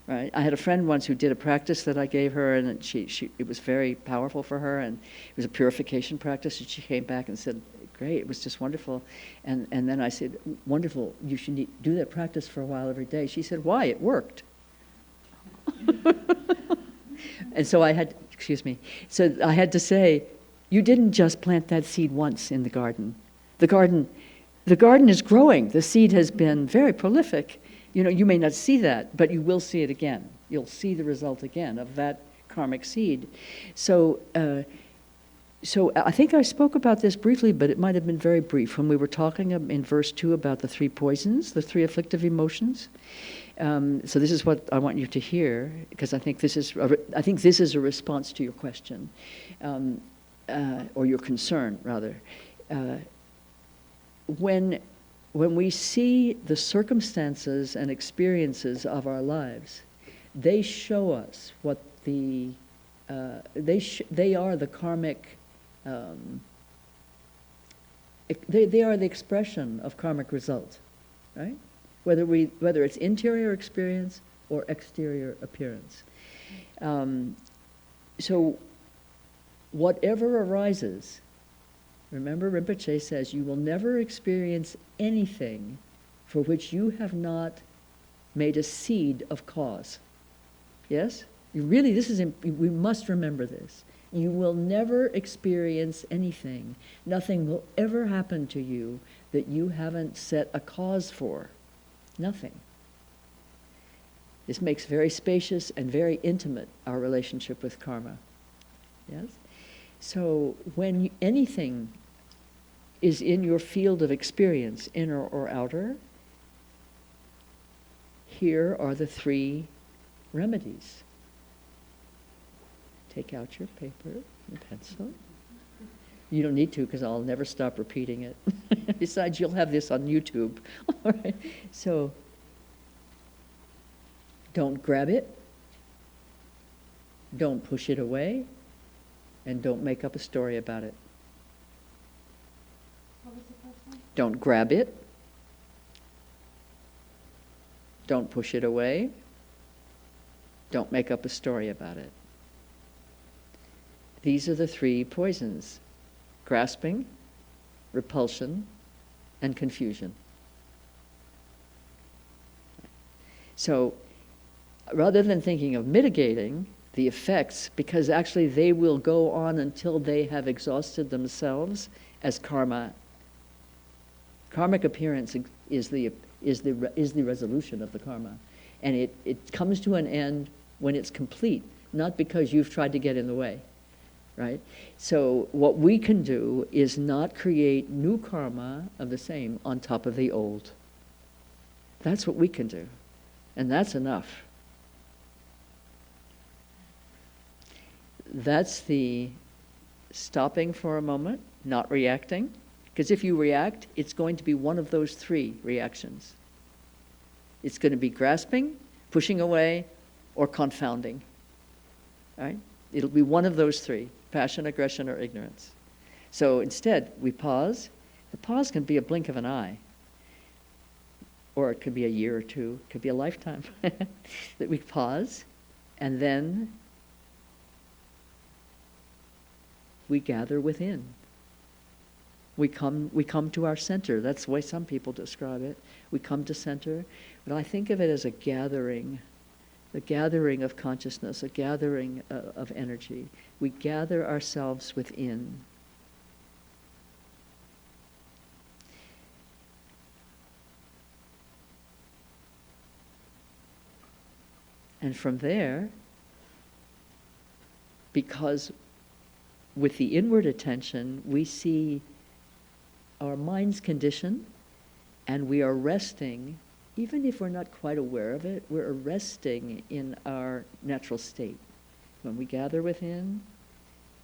right? I had a friend once who did a practice that I gave her, and it was very powerful for her, and it was a purification practice, and she came back and said, great, it was just wonderful. And then I said, wonderful, you should do that practice for a while every day. She said, why? It worked. And so I had to say, you didn't just plant that seed once in the garden. The garden is growing. The seed has been very prolific. You may not see that, but you will see it again. You'll see the result again of that karmic seed. So I think I spoke about this briefly, but it might have been very brief when we were talking in verse 2 about the 3 poisons, the 3 afflictive emotions. So this is what I want you to hear, because I think this is a response to your question, or your concern, rather. When we see the circumstances and experiences of our lives, they show us what they are the karmic. They are the expression of karmic result, right? Whether it's interior experience or exterior appearance. So whatever arises, remember Rinpoche says, you will never experience anything for which you have not made a seed of cause. Yes? We must remember this. You will never experience anything. Nothing will ever happen to you that you haven't set a cause for. Nothing. This makes very spacious and very intimate our relationship with karma. Yes? So when anything is in your field of experience, inner or outer, here are the 3 remedies. Take out your paper and pencil. You don't need to, because I'll never stop repeating it. Besides, you'll have this on YouTube. All right. So, don't grab it. Don't push it away. And don't make up a story about it. What was the first one? Don't grab it. Don't push it away. Don't make up a story about it. These are the 3 poisons: grasping, repulsion, and confusion. So rather than thinking of mitigating the effects, because actually they will go on until they have exhausted themselves as karma. Karmic appearance is the resolution of the karma. And it comes to an end when it's complete, not because you've tried to get in the way. Right? So what we can do is not create new karma of the same on top of the old. That's what we can do. And that's enough. That's the stopping for a moment, not reacting. Because if you react, it's going to be one of those 3 reactions. It's going to be grasping, pushing away, or confounding. Right? It'll be one of those 3, passion, aggression, or ignorance. So instead, we pause. The pause can be a blink of an eye. Or it could be a year or 2. It could be a lifetime. That we pause, and then we gather within. We come to our center. That's the way some people describe it. We come to center. But I think of it as a gathering of consciousness, a gathering of energy. We gather ourselves within. And from there, because with the inward attention, we see our mind's condition, and we are resting. Even if we're not quite aware of it, we're resting in our natural state. when we gather within,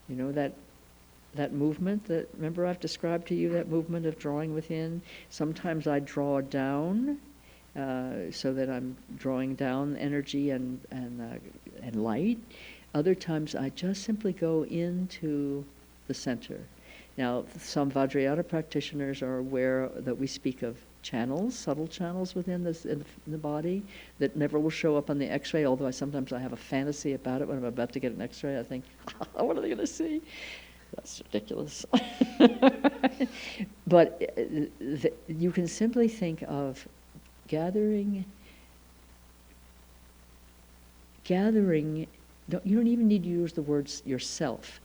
you know, that movement that, remember I've described to you that movement of drawing within? Sometimes I draw down so that I'm drawing down energy and light. Other times I just simply go into the center. Now, some Vajrayana practitioners are aware that we speak of channels, subtle channels within in the body that never will show up on the X-ray, although sometimes I have a fantasy about it when I'm about to get an X-ray. I think, what are they going to see? That's ridiculous. But you can simply think of gathering, you don't even need to use the words yourself.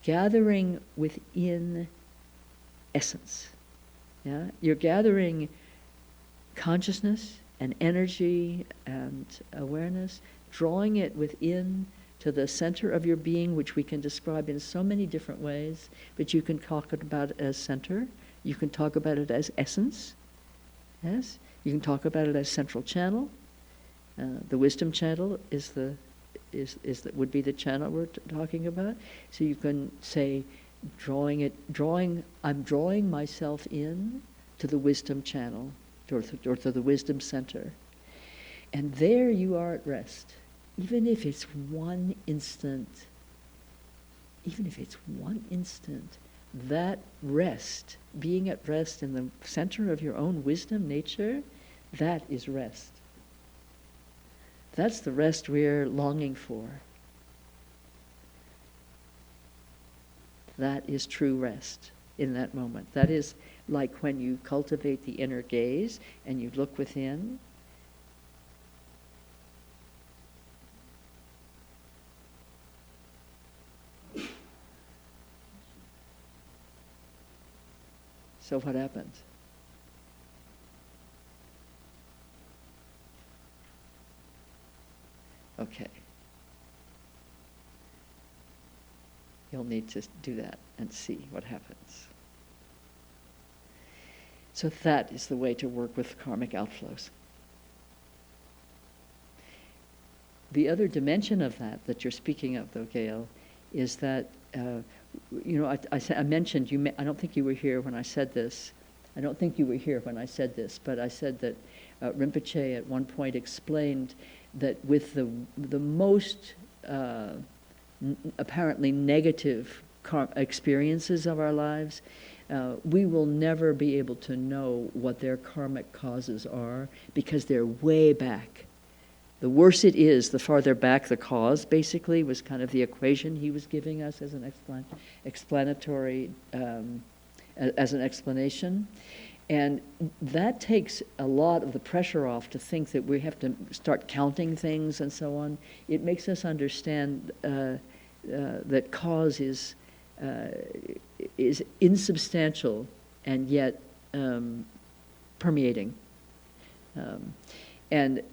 Gathering within essence. Yeah? You're gathering consciousness and energy and awareness, drawing it within to the center of your being, which we can describe in so many different ways, but you can talk about it as center, you can talk about it as essence, yes? You can talk about it as central channel. The wisdom channel would be the channel we're talking about. So you can say, I'm drawing myself in to the wisdom channel, or to the wisdom center. And there you are at rest. Even if it's 1 instant, that rest, being at rest in the center of your own wisdom nature, that is rest. That's the rest we're longing for. That is true rest in that moment. That is like when you cultivate the inner gaze and you look within. So what happens? Okay. You'll need to do that and see what happens. So that is the way to work with karmic outflows. The other dimension of that you're speaking of, though, Gail, is that, I mentioned, I don't think you were here when I said this. But I said that Rinpoche at one point explained that with the most apparently negative experiences of our lives, we will never be able to know what their karmic causes are because they're way back. The worse it is, the farther back the cause, basically, was kind of the equation he was giving us as an explanatory, as an explanation. And that takes a lot of the pressure off to think that we have to start counting things and so on. It makes us understand that cause is insubstantial and yet permeating. And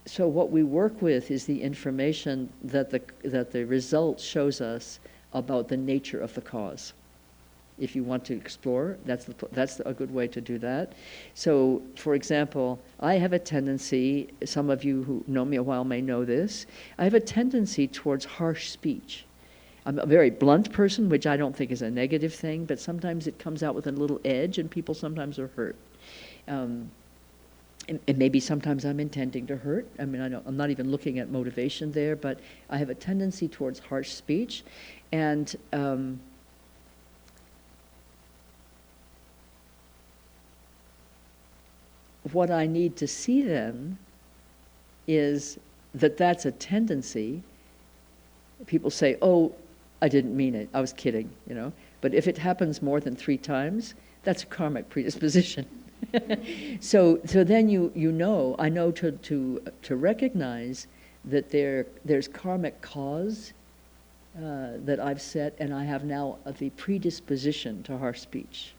so what we work with is the information that the result shows us about the nature of the cause. If you want to explore, that's a good way to do that. So, for example, I have a tendency, some of you who know me a while may know this, I have a tendency towards harsh speech. I'm a very blunt person, which I don't think is a negative thing, but sometimes it comes out with a little edge and people sometimes are hurt. And maybe sometimes I'm intending to hurt. I mean, I'm not even looking at motivation there, but I have a tendency towards harsh speech. And what I need to see then is that that's a tendency. People say, oh, I didn't mean it. I was kidding, But if it happens more than 3 times, that's a karmic predisposition. So then I know to recognize that there's karmic cause that I've set, and I have now the predisposition to harsh speech.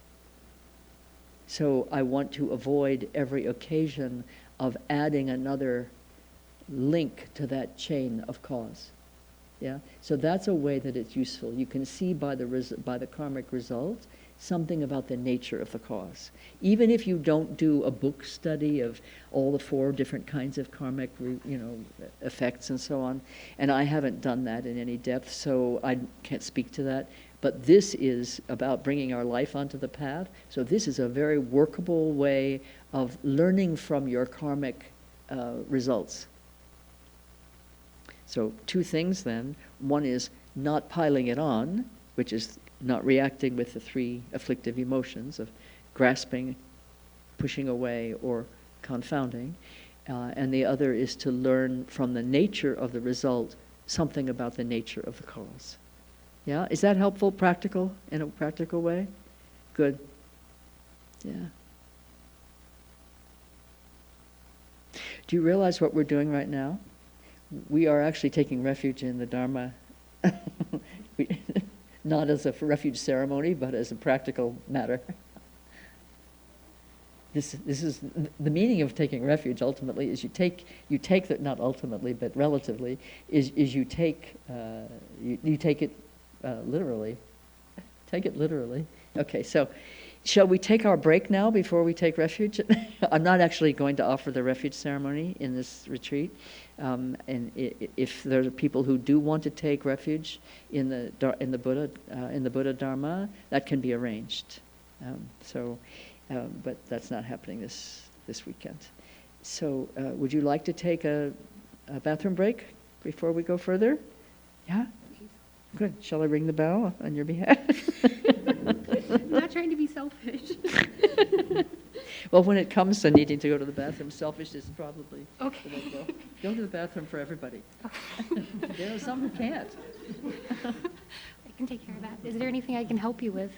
So I want to avoid every occasion of adding another link to that chain of cause. Yeah, so that's a way that it's useful. You can see by the karmic result something about the nature of the cause. Even if you don't do a book study of all the 4 different kinds of karmic, effects and so on, and I haven't done that in any depth, so I can't speak to that. But this is about bringing our life onto the path. So this is a very workable way of learning from your karmic results. So 2 things then. One is not piling it on, which is not reacting with the 3 afflictive emotions of grasping, pushing away, or confounding. And the other is to learn from the nature of the result something about the nature of the cause. Yeah? Is that helpful, practical, in a practical way? Good. Yeah. Do you realize what we're doing right now? We are actually taking refuge in the Dharma, not as a refuge ceremony, but as a practical matter. This is the meaning of taking refuge. Ultimately, is you take that, not ultimately, but relatively, is you take it literally. Take it literally. Okay, so shall we take our break now before we take refuge? I'm not actually going to offer the refuge ceremony in this retreat. And if there are people who do want to take refuge in the Buddha Dharma, that can be arranged. But that's not happening this weekend. So, would you like to take a bathroom break before we go further? Yeah. Good. Shall I ring the bell on your behalf? I'm not trying to be selfish. Well, when it comes to needing to go to the bathroom, selfishness is probably Okay. the way to go. Go to the bathroom for everybody. There are some who can't. I can take care of that. Is there anything I can help you with?